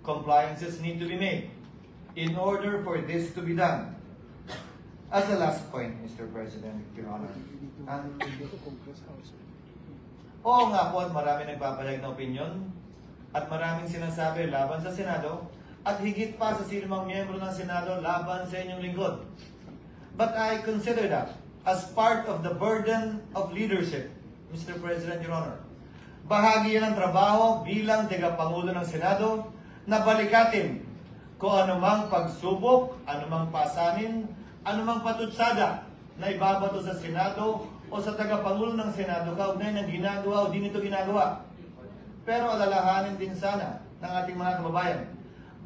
compliances need to be made in order for this to be done. As a last point, Mr. President, Your Honor, oo nga po at marami nagpapahayag na opinyon at maraming sinasabi laban sa Senado at higit pa sa sinumang miyembro ng Senado laban sa inyong lingkod. But I consider that as part of the burden of leadership, Mr. President, Your Honor. Bahagi yan ng trabaho bilang tagapangulo ng Senado na balikatin kung anumang pagsubok, anumang pasanin, anumang patutsada na ibabato sa Senado o sa tagapangulo ng Senado kaugnay ng ginagawa o di nito ginagawa. Pero alalahanin din sana ng ating mga kababayan,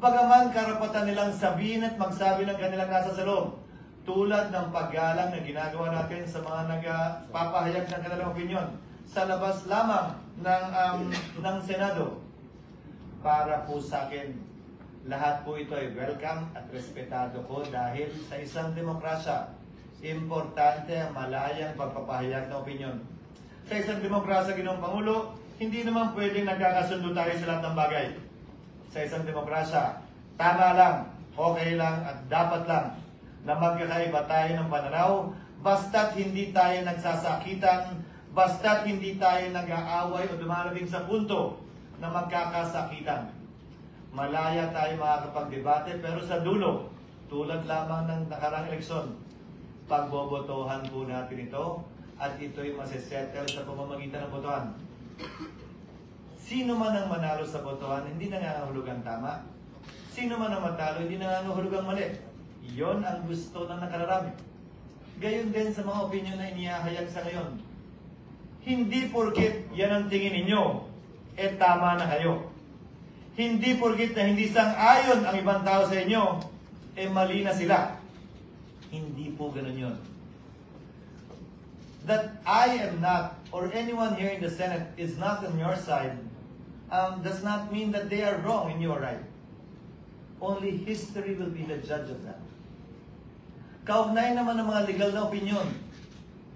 bagaman karapatan nilang sabihin at magsabi ng kanilang nasa sa loob, tulad ng paggalang na ginagawa natin sa mga nagpapahayag ng kanilang opinyon sa labas lamang ng Senado. Para po sa akin, lahat po ito ay welcome at respetado ko dahil sa isang demokrasya, importante ang malayang pagpapahayag ng opinyon. Sa isang demokrasya, Ginoong Pangulo, hindi naman pwedeng nagkakasundo tayo sa lahat ng bagay. Sa isang demokrasya, tama lang, okay lang at dapat lang na magkakaiba tayo ng pananaw basta't hindi tayo nagsasakitan, basta't hindi tayo nag-aaway o dumarating sa punto na magkakasakitan. Malaya tayo makakapagdebate pero sa dulo, tulad lamang ng nakarang eleksyon, pagbobotohan po natin ito at ito'y masisettle sa pamamagitan ng botohan. Sino man ang manalo sa botohan, hindi nangangahulugang tama. Sino man ang matalo, hindi nangangahulugang mali. Iyon ang gusto ng nakararami. Gayon din sa mga opinyon na inihahayag sa ngayon. Hindi porkit yan ang tingin ninyo, tama na kayo. Hindi porkit na hindi sang-ayon ang ibang tao sa inyo, mali na sila. Hindi po ganun yun. That I am not, or anyone here in the Senate is not on your side, does not mean that they are wrong and you are right. Only history will be the judge of that. Kaugnay naman ng mga legal na opinion.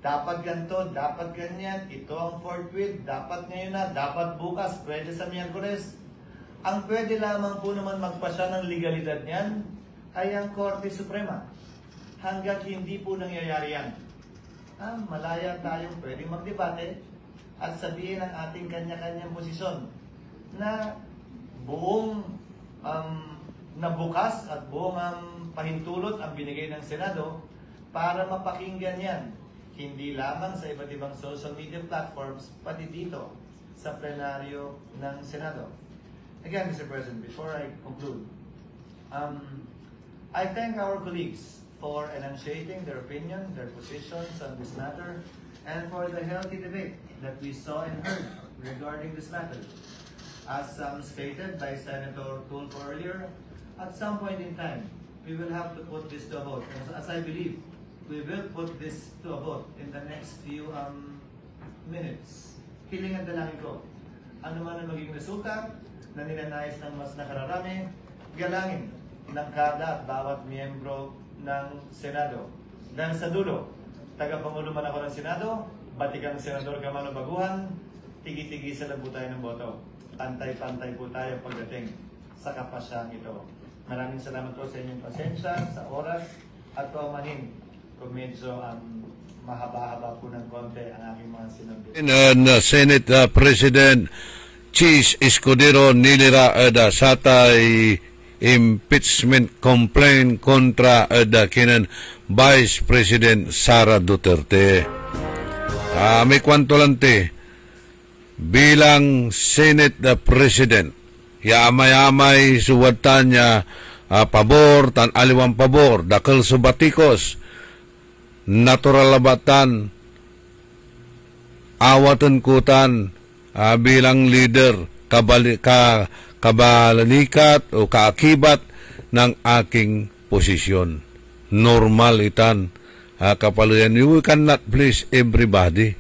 Dapat ganito, dapat ganyan, ito ang forthwith, dapat ngayon na, dapat bukas, pwede sa Miyerkules. Ang pwede lamang po naman magpasya ng legalidad niyan ay ang Korte Suprema. Hanggat hindi po nangyayari yan, malaya tayong pwedeng magdebate at sabihin ang ating kanya-kanyang posisyon na buong nabukas at buong pahintulot ang binigay ng Senado para mapakinggan yan. Hindi lamang sa iba't ibang social media platforms, pati dito sa plenaryo ng Senado. Again, Mr. President, before I conclude, I thank our colleagues for enunciating their opinion, their positions on this matter, and for the healthy debate that we saw and heard regarding this matter. As stated by Senator Tulfo earlier, at some point in time, we will have to put this to a vote. And as I believe, we will put this to a vote in the next few minutes. Hiling at dalangin ko, ano man ang maging resulta na ninanais ng mas nakararami, galangin ng kada at bawat miyembro ng Senado. Dahil sa dulo, tagapangulo man ako ng Senado, batikang senador ka man o baguhan, tigi-tigi sa labo tayo ng boto. Pantay-pantay po tayo pagdating sa kapasyang ito. Maraming salamat po sa inyong pasensya, sa oras, at paumanhin kung medyo mahaba-haba po ng konti ang aking mga sinabi. Senate President Chis Escudero nilira satay impeachment complaint kontra kinan Vice President Sara Duterte. May kwanto lang bilang Senate President, yamay-amay suwatan niya pabor, tan aliwang pabor, dakal subatikos, natural labatan, awatan kutan, bilang leader, kabalalikat o kaakibat ng aking posisyon. Normal itan, kapaluyan, you cannot please everybody.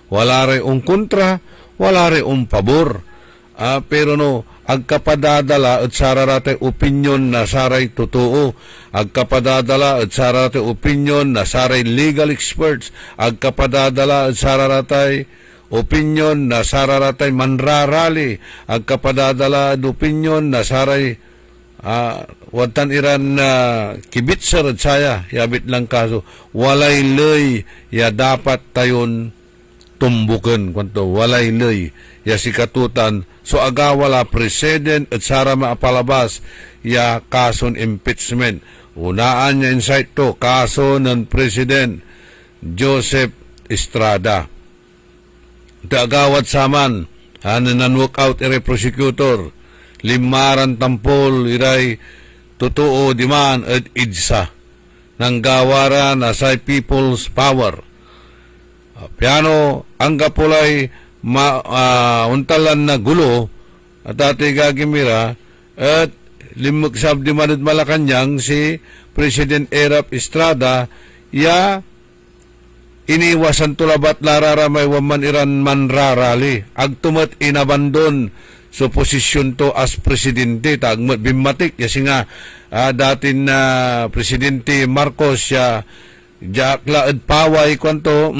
Wala rin kontra, wala rin pabor. Pero no, agkapadadala at sararatay opinion na saray totoo. Agkapadadala at sararatay opinion na saray legal experts. Agkapadadala at sararatay opinion na sararatay manrarali. Agkapadadala at opinion na saray watan iran kibitser at saya. Yabit lang kaso. Walay lay ya dapat tayon tumbukan kwanto walay lay ya sikatutan so agawala president at sara maapalabas ya kason impeachment. Unaan niya insight to kaso ng President Joseph Estrada. Agawat saman nan-work out ire prosecutor limaran tampol iray totoo diman at idsa ng gawara na sa people's power. Piano ang kapulay untalan na gulo at ati gagimira at limugsab di manad Malacanang si President Erap Estrada ya iniwasan tulabat lararamay waman iran manrarali agtumat inabandon so posisyon to as presidente tagmat bimatik kasi nga datin na Presidente Marcos ya jakla at paway kwanto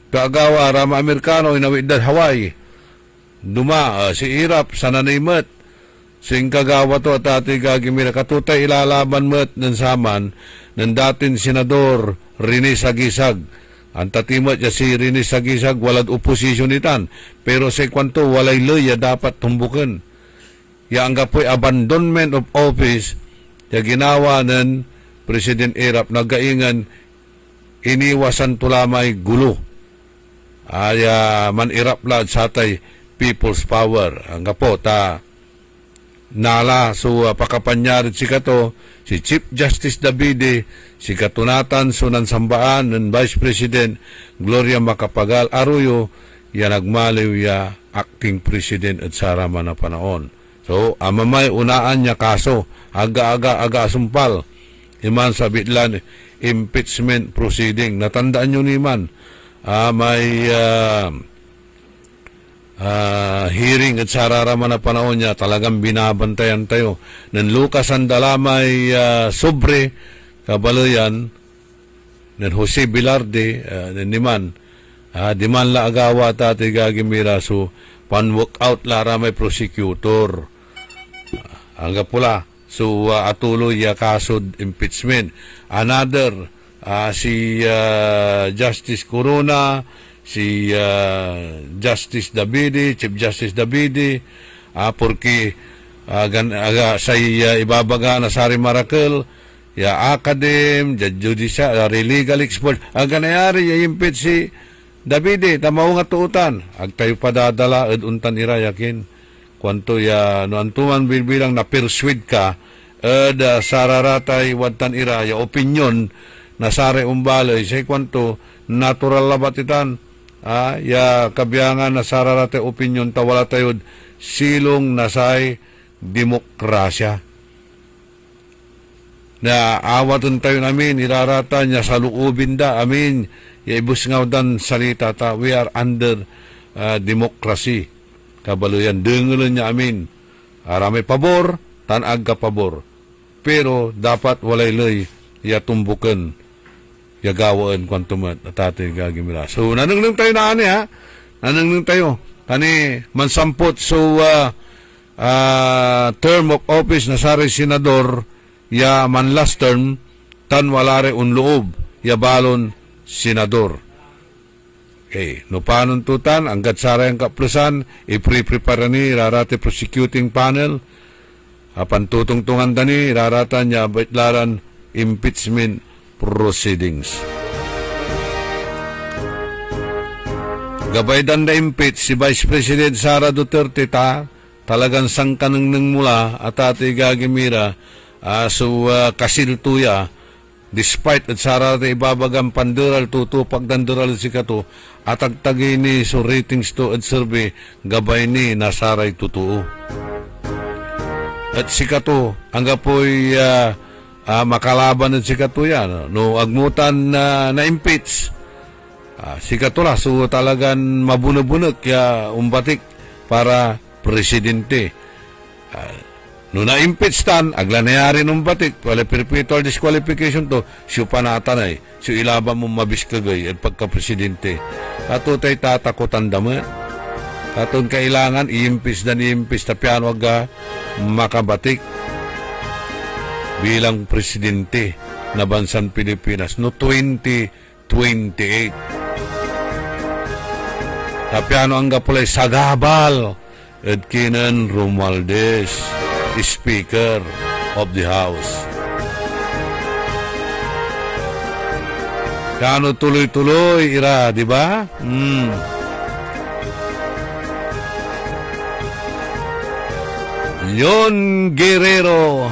kaagawa rama Amerikano inawidad Hawaii duma si Irap sa nanaymat sing kagawa to at ati gagimira katutay ilalaban mat ng saman ng datin senador Rene Sagisag ang tatimat ya si Rene Sagisag walad oposisyon itan pero sa kwanto walay laya dapat tumbukan ya ang gapoy abandonment of office ya ginawa ng President Irap nagaingan iniwasan tulamay gulo ay manirap lad sa tay people's power. Ang kapo, nala so pakapanyarit si kato, si Chief Justice Davide, si katunatan sunan sambaan ng Vice President Gloria Macapagal Arroyo, ya nagmaliw ya acting President at sarama na panahon. So, amamay unaan niya kaso, aga sumpal, iman sa bitlan, impeachment proceeding. Natandaan nyo niman, may hearing at sararaman na panahon niya talagang binabantayan tayo ng Lucas Andalamay sobre kabalayan ng Jose Bilarde ng Niman diman la agawa tati gagimira so pan-work out laramay prosecutor hangga pula so atuloy kasod impeachment another si Justice Corona, si Justice Davide, Chief Justice Davide, porque ibabaga na sari Maracle, ya academ, judicial, legal expert, ganayari, impeach si Davide, tamaw nga tuutan, tayo padadala, untan irayakin, kwanto no antuman bilang na-persuade ka, sararatay, wadtan ira, opinion, na sari umbalay, say kwanto, natural labatitan, ya kabiyangan na sararatay opinion, tawala tayo, silong nasay, demokrasya. Na awatan tayo namin, irarata niya sa luubin da, amin, ibus nga dan salita ta, we are under democracy. Kabaluyan, dengulan niya amin, aramay pabor, tanag ka pabor. Pero dapat walay lay, tumbukan, gawaan kwantumat, at ating gagimila. So, nanangnang tayo na ani ha, nanangnang tayo, tani, mansampot, so, term of office na sari senador ya man last term tan walare unloob ya balon senador. Okay, no panon tutan anggat sari ang kaplusan ipre-prepare ni rarate prosecuting panel apan tutungtungan dani raratan ya baitlaran impeachment proceedings. Gabay dan na impeach si Vice President Sara Duterte talagang sangkanang nang mula at ati gagimira kasiltuya despite at sarata ibabagang pandural tutupak dandural si kato at agtagay ni so ratings to at survey gabay ni nasaray tutuo at si kato ang gapoy makalaban at si kato yan no agmutan na impeach si kato la so talagang mabunag-bunag kaya umbatik para presidente. No na-impeach tan, aglanayari nung batik, wala perpetual disqualification to, siya panatanay, siya ilaban mong mabiskagay at pagka-presidente. Kato tayo tatakutan damat. Katong kailangan, i-impeach na i-impeach, tapiano aga makabatik bilang presidente na bansang Pilipinas no 2028. Tapiano ang gapulay sagabal Edkinan Romualdez, Speaker of the House. Kano tuloy-tuloy, ira, di ba? Leon Guerrero,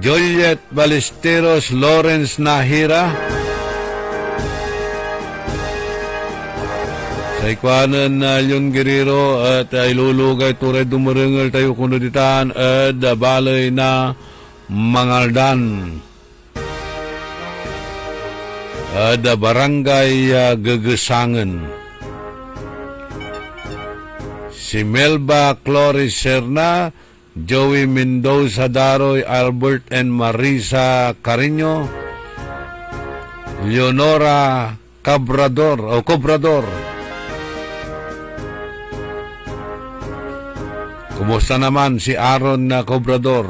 Juliet Ballesteros, Lawrence Nahira, sa ikwanan na Leon Guerrero at ilulugay turay dumarangal tayo kunoditaan at balay na Mangaldan at barangay Gagasangan. Si Melba Cloris Serna, Joey Mendoza Daroy, Albert and Marisa Carino, Leonora Cobrador. Kumusta naman si Aaron na Cobrador?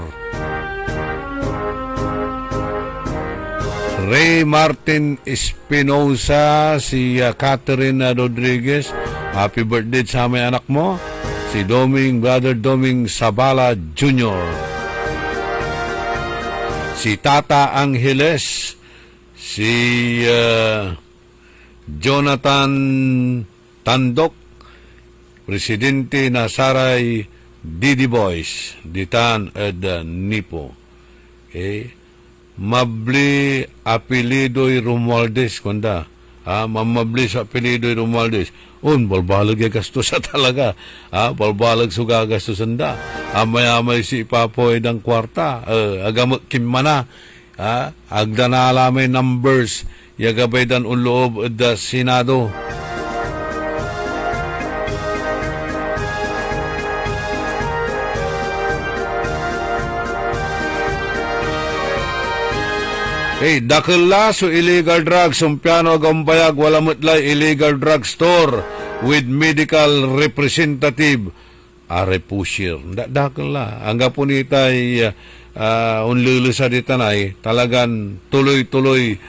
Ray Martin Espinosa, si Catherine Rodriguez, happy birthday sa may anak mo, si Brother Doming Sabala Jr. Si Tata Angeles, si Jonathan Tandok, Presidente Nasaray Didi Boys, Ditan ed Nipo. Okay. Mabli apelido'y Romualdez, kunda. Mamabli sa apelido'y Romualdez. Balbalag yung gastusan talaga. Balbalag so gagastusan da. Amay-amay si Papoy ng kwarta. Agamot kimana. Agdanalamay numbers. Yagabay dan unloob da Senado. Hey, dakila so illegal drugs, sumpiano gambayag, wala mutlay illegal drug store with medical representative. Are pusher. Dakila. Ang gapunitay unlulusa ditanay, talagan tuloy-tuloy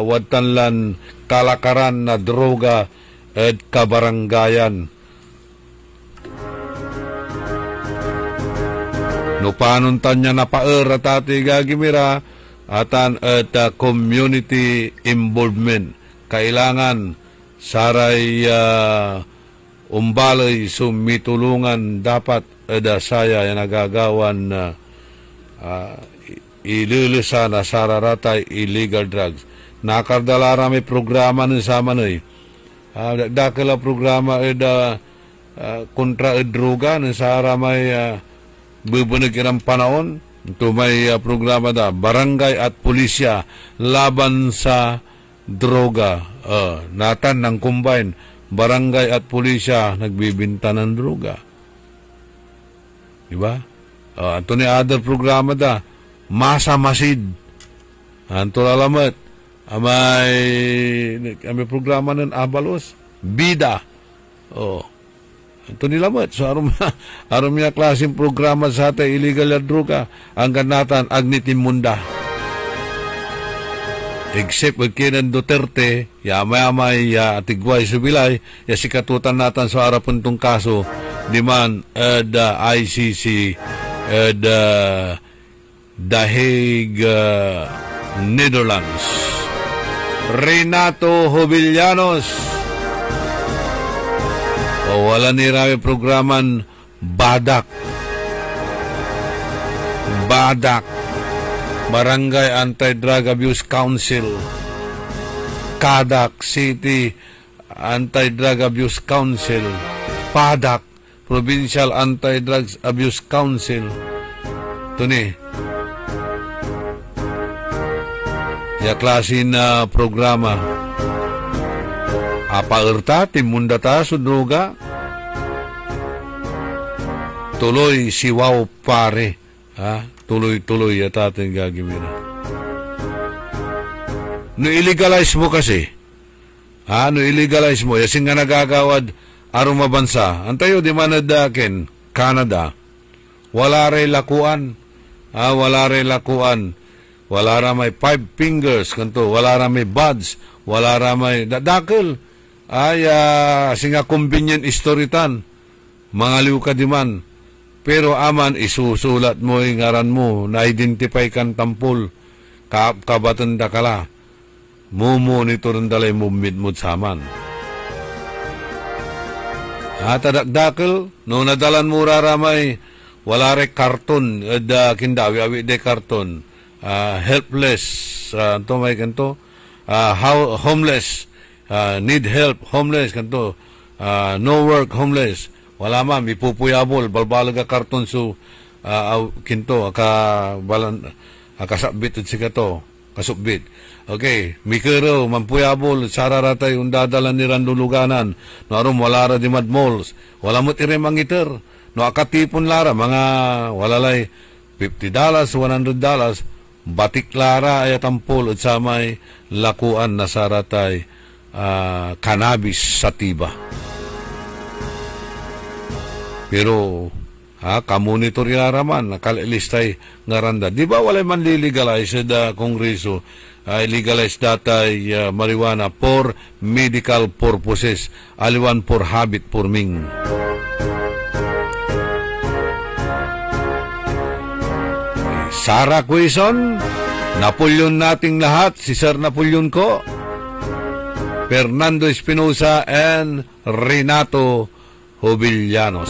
wadtanlan kalakaran na droga at kabaranggayan. No panon tanya na paer at ati gagimira atan at community involvement. Kailangan saray umbalay sumitulungan dapat saya yung nagagawan na ililisa na sararatay illegal drugs. Nakardala may programa ng sama na dakala programa kontra droga ng sara may bubunig irang panahon. Ito may programa da barangay at pulisya laban sa droga. Natan ng combine barangay at pulisya nagbibinta ng droga. Diba? Ito ni other programa da masa masid. Anto lalamat. May programa ng Abalos. Bida. Ito nilamat. So, arum niya klaseng programa sa atin, illegal na droga, ang ganatan, agnitin munda. Except with Kenan Duterte, yamay atigway subilay, sikatutan natin sa harapon tong kaso, di man, the ICC, The Hague, Netherlands. Renato Jovellanos. Wala ni rami programan Badak. Barangay Anti-Drug Abuse Council. Kadak City Anti-Drug Abuse Council. Padak Provincial Anti-Drugs Abuse Council. Ito ni. Ya klase na programa. Apaerta, timundata, sudroga. Tuloy, siwaw pare. Tuloy-tuloy at ating gagawin. No illegalize mo kasi. No illegalize mo. Yasing nga nagagawad arong mabansa. Antayo, di manadakin, Canada. Wala rin lakuan. Wala rin lakuan. Wala ra may 5 fingers kanto, wala ra may buds, wala ra may dadakil. Singa convenient istoritan. Mangaliw ka di man. Pero aman isusulat mo yung ngaran mo, na-identify kan tampol, kabatanda ka la. Monitor ang dalay movement mo saman. Tadakdakil, no nadalan mo raramay, wala re karton, kindawi, awi de karton. Helpless, may kanto, homeless, need help, homeless, kanto, no work, homeless, wala man, ipupuyabol, balbalag ka karton so, kinto, kasabit at sikato, kasubit. Okay, mikero, mampuyabol, sararatay, undadalan ni randuluganan, no arum, wala ra di mad malls, wala mo tire mangiter, no akatipon lara, mga, walalay, $50, $100, batik lara ay tampol at sa may lakuan na saratay cannabis sativa. Pero kamonitor yaraman nakalilistay ngaranda. Di ba wala man lilegalize da Kongreso legalize datay marijuana for medical purposes, aliwan for habit forming. Sarah Quezon, Napoleon nating lahat, si Sir Napoleon ko, Fernando Espinosa, and Renato Jovellanos.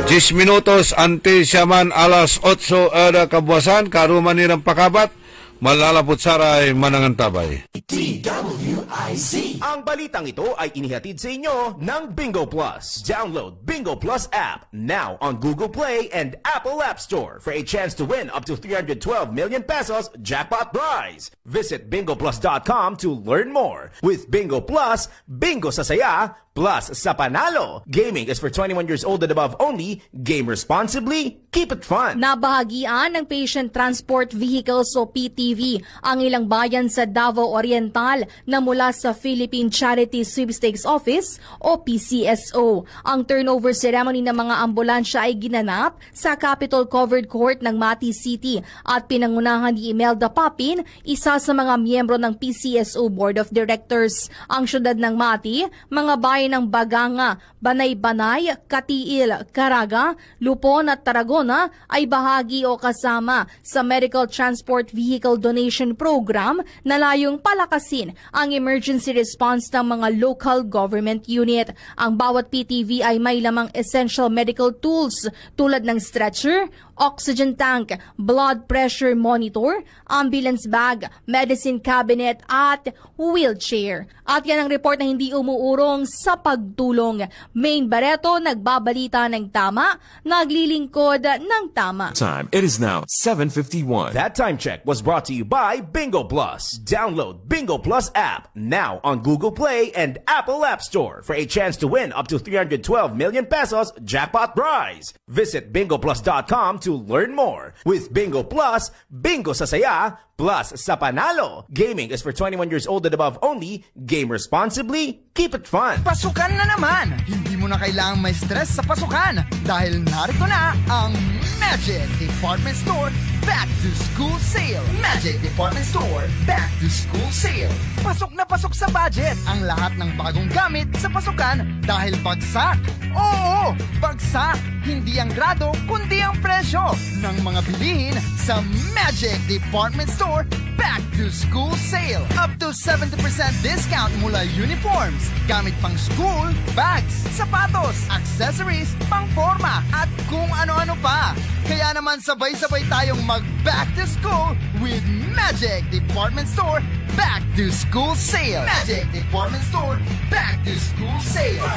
10 minutos ante siyaman alas 8 ada kabuasan, karuman nirang pakabat, malalapot saray manangantabay. DWIZ. Ang balitang ito ay inihatid sa inyo ng Bingo Plus. Download Bingo Plus app now on Google Play and Apple App Store for a chance to win up to 312 million pesos jackpot prize. Visit bingoplus.com to learn more. With Bingo Plus, bingo sa saya, plus sa panalo. Gaming is for 21 years old and above only. Game responsibly. Keep it fun. Nabahagian ng Patient Transport Vehicles o PTV ang ilang bayan sa Davao Oriental na mula sa Philippine Charity Sweepstakes Office o PCSO. Ang turnover ceremony ng mga ambulansya ay ginanap sa Capitol Covered Court ng Mati City at pinangunahan ni Imelda Papin, isa sa mga miyembro ng PCSO Board of Directors. Ang syudad ng Mati, mga bayan gaya ng Baganga, Banay-Banay, Katiil, Caraga, Lupon at Tarragona ay bahagi o kasama sa Medical Transport Vehicle Donation Program na layong palakasin ang emergency response ng mga local government unit. Ang bawat PTV ay may lamang essential medical tools tulad ng stretcher, oxygen tank, blood pressure monitor, ambulance bag, medicine cabinet at wheelchair. At yan ang report na hindi umuurong sa pagtulong. Maine Barreto, nagbabalita ng tama, naglilingkod ng tama. Time. It is now 7:51. That time check was brought to you by Bingo Plus. Download Bingo Plus app now on Google Play and Apple App Store for a chance to win up to 312 million pesos jackpot prize. Visit bingoplus.com to learn more. With Bingo Plus, bingo sa saya, plus sa panalo. Gaming is for 21 years old and above only. Game responsibly. Keep it fun. Pasukan na naman! Hindi mo na kailangang may stress sa pasukan dahil narito na ang Magic Department Store Back to School Sale. Magic Department Store Back to School Sale. Pasok na pasok sa budget ang lahat ng bagong gamit sa pasukan dahil bagsak. Oo, bagsak! Hindi ang grado kundi ang presyo ng mga bilihin sa Magic Department Store Back to School Sale. Up to 70% discount mula uniforms, gamit pang school, bags, sapatos, accessories, pangporma, at kung ano-ano pa. Kaya naman sabay-sabay tayong mag-back to school with Magic Department Store Back to School Sale. Magic Department Store Back to School Sale.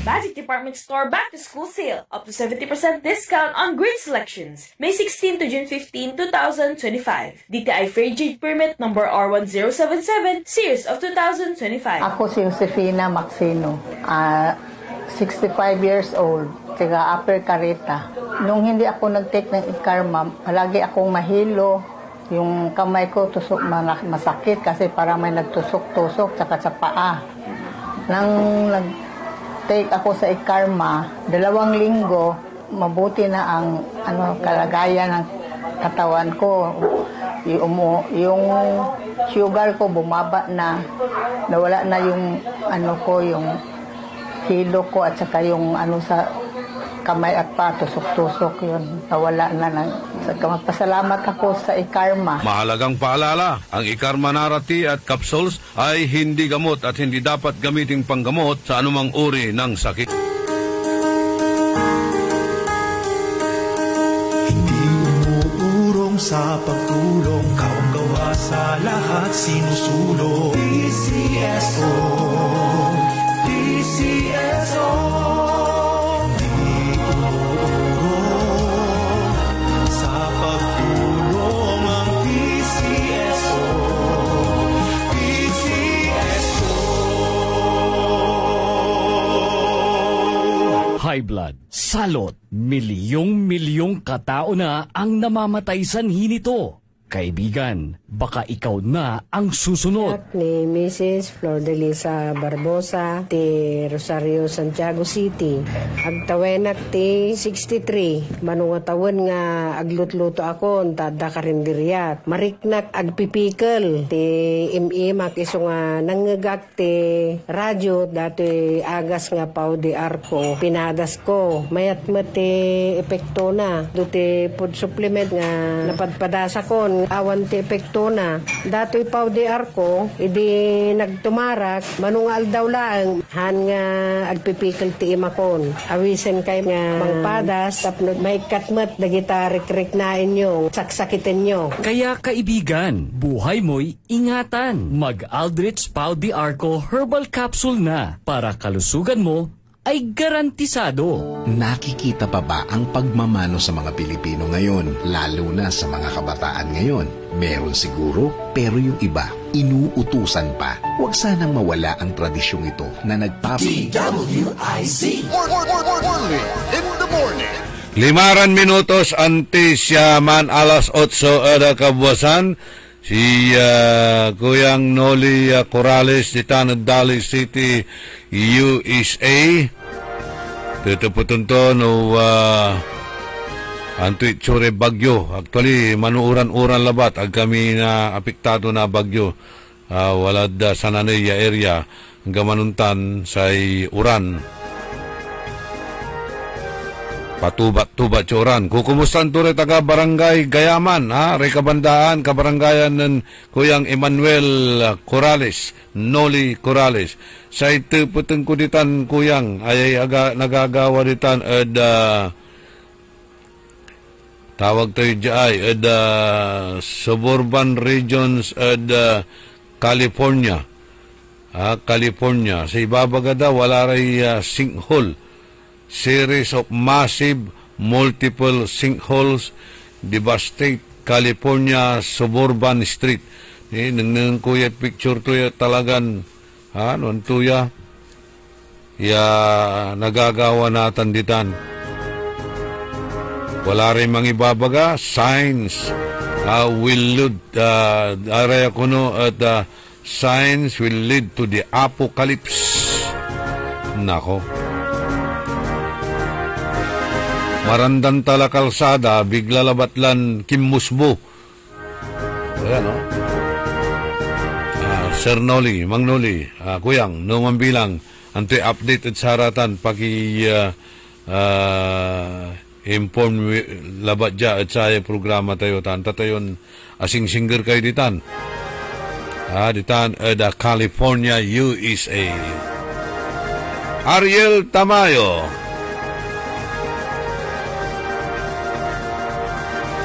Magic Department Store Back to School Sale. Up to 70% discount on grade selections. May 16 to June 15, 2025. DTI Free Trade Permit number R1077, Series of 2025. Ako si Josefina Maxino, 65 years old, taga Upper Carita. Nung hindi ako nag-take ng Ikarma, palagi akong mahilo. Yung kamay ko tusok masakit kasi parang may nagtusok-tusok tsaka sa paa. Nang nag-take ako sa Ikarma, 2 linggo, mabuti na ang kalagayan ng katawan ko. Yung sugar ko bumaba na, nawala na yung yung hilo ko at saka yung sa kamay at pa, tusok-tusok yun. Nawala na. Magpasalamat ako sa Ikarma. Mahalagang paalala, ang Ikarma Narati at capsules ay hindi gamot at hindi dapat gamiting panggamot sa anumang uri ng sakit. Hindi umuurong sa pagtulong, kawang-gawa sa lahat sinusulong. PCSO, PCSO. High blood, salot, milyong-milyong katao na ang namamatay sanhi nito. Kaibigan, baka ikaw na ang susunod. Ni Mrs. Flor de Lisa Barbosa, ti Rosario, Santiago City. Agtawenak ti 63. Manungatawan nga aglutluto ako, tada karinderyat. Mariknak agpipikal, ti imimak iso nga nangagak ti radyo, dati agas nga pao di arko. Pinadas ko, mayat-mat ti epekto na. Duti food supplement nga napadpadasa ko, awan ti epekto na. Dato'y pao di arko, idi nagtumarak, manungal daw lang, han nga agpipikal ti imakon. Awisen kay nga mangpadas, tapno may katmat, dagita rik-rik na inyo, saksakitin nyo. Kaya kaibigan, buhay mo'y ingatan. Mag-Aldrich Pau di Arco Herbal Capsule na para kalusugan mo ay garantisado. Nakikita pa ba ang pagmamano sa mga Pilipino ngayon, lalo na sa mga kabataan ngayon? Meron siguro, pero yung iba, inuutusan pa. Huwag sanang mawala ang tradisyong ito na DWIZ in the morning. 5 minutos antes man alas 8 ada kabuasan. Si Kuyang Noli Corrales di Tanad Dali City, USA. Dito po tunto no antuit tsure bagyo. Actually, manuuran-uran labat ag kami na apektado na bagyo. walad sa Nanaya area gamanuntan sa uran. Patubat-tubat sa uran. Kukumustan to rin taga barangay Gayaman, ha? Rekabandaan, kabarangayan ng Kuyang Emmanuel Corrales, Noli Corrales. Sa ito puteng kuditan Kuyang, ay nagagawa ditan at tawag tayo dyan at suburban regions at California. California. Sa ibabagada, wala rin sinkhole. Series of massive multiple sinkholes devastate California suburban street. Nang kuya picture to ya talagan non to ya nagagawa natin ditan. Wala rin mangibabaga signs will lead area kuno at signs will lead to the apocalypse. Nako. Marandan tala kalsada, bigla labatlan kimmusbo. Ayan, no? Sir Noli, Mang Noli, Kuyang, nung bilang, anto'y update at saratan, inform labat dya at saya programa tayo, tanta tayon, asing singer kayo ditan. Ditan, California, USA. Ariel Tamayo.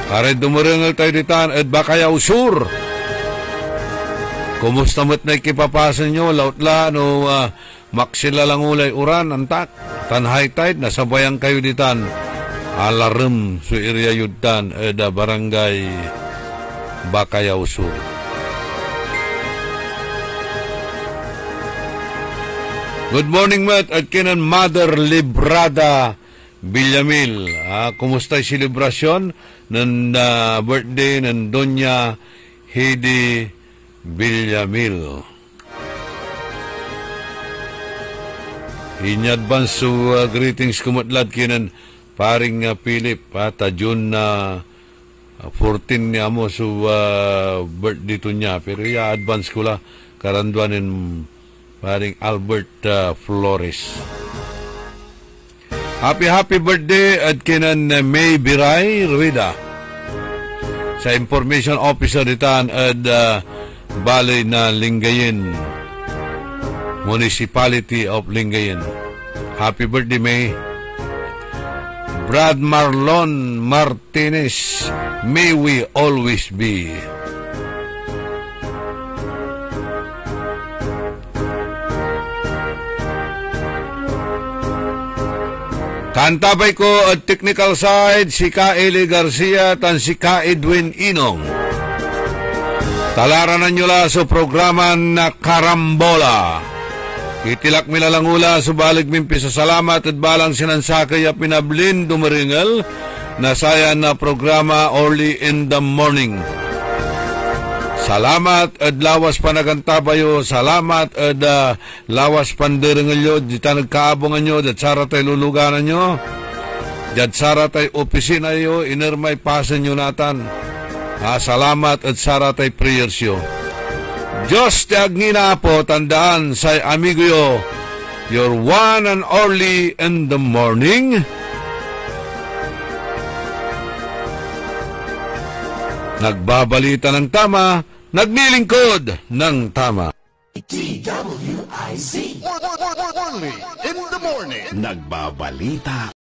Kared dumurengal tayo ditan at Bakayaw Sur. Kumusta mo't na ikipapasan nyo, lautla, no, maksila lang ulay uran, antak, tanhay tide, nasabayang kayo ditan, alarm, su area yudan, da barangay Bakayaw Sur. Good morning, Matt, at kinan Mother Librada Villamil. Kumusta yung selebrasyon ng birthday ng Doña Hedy Villamil? In advance greetings kumutlad kinan paring Philip at June 14 niya mo birthday to niya. Pero advance ko la karanduanin paring Albert Flores. Happy birthday at kinan May Biray Ruida. Sa information officer ditan at Balay na Lingayen, Municipality of Lingayen. Happy birthday, May. Brad Marlon Martinez, may we always be. Kantabay ko at technical side si Kaeli Garcia tan si Ka Edwin Inong. Talaranan nyo la sa programa na Karambola. Itilak milalangula sa balig mimpi sa salamat at balang sinansakay a pinablin dumaringal na saya na programa early in the morning. Salamat at lawas panagantabayo, salamat at lawas pandiringal nyo, dita nagkaabongan nyo, dat sara tayo luluganan nyo, dat sara tayo opisina nyo, inermay pasan nyo natan. Salamat at sara tayo prayers nyo. Diyos te agnina po, tandaan sa amigo yo, your one and only in the morning. Nagbabalita ng tama, nagnilingkod ng tama. DWIZ. Only in the morning. Nagbabalita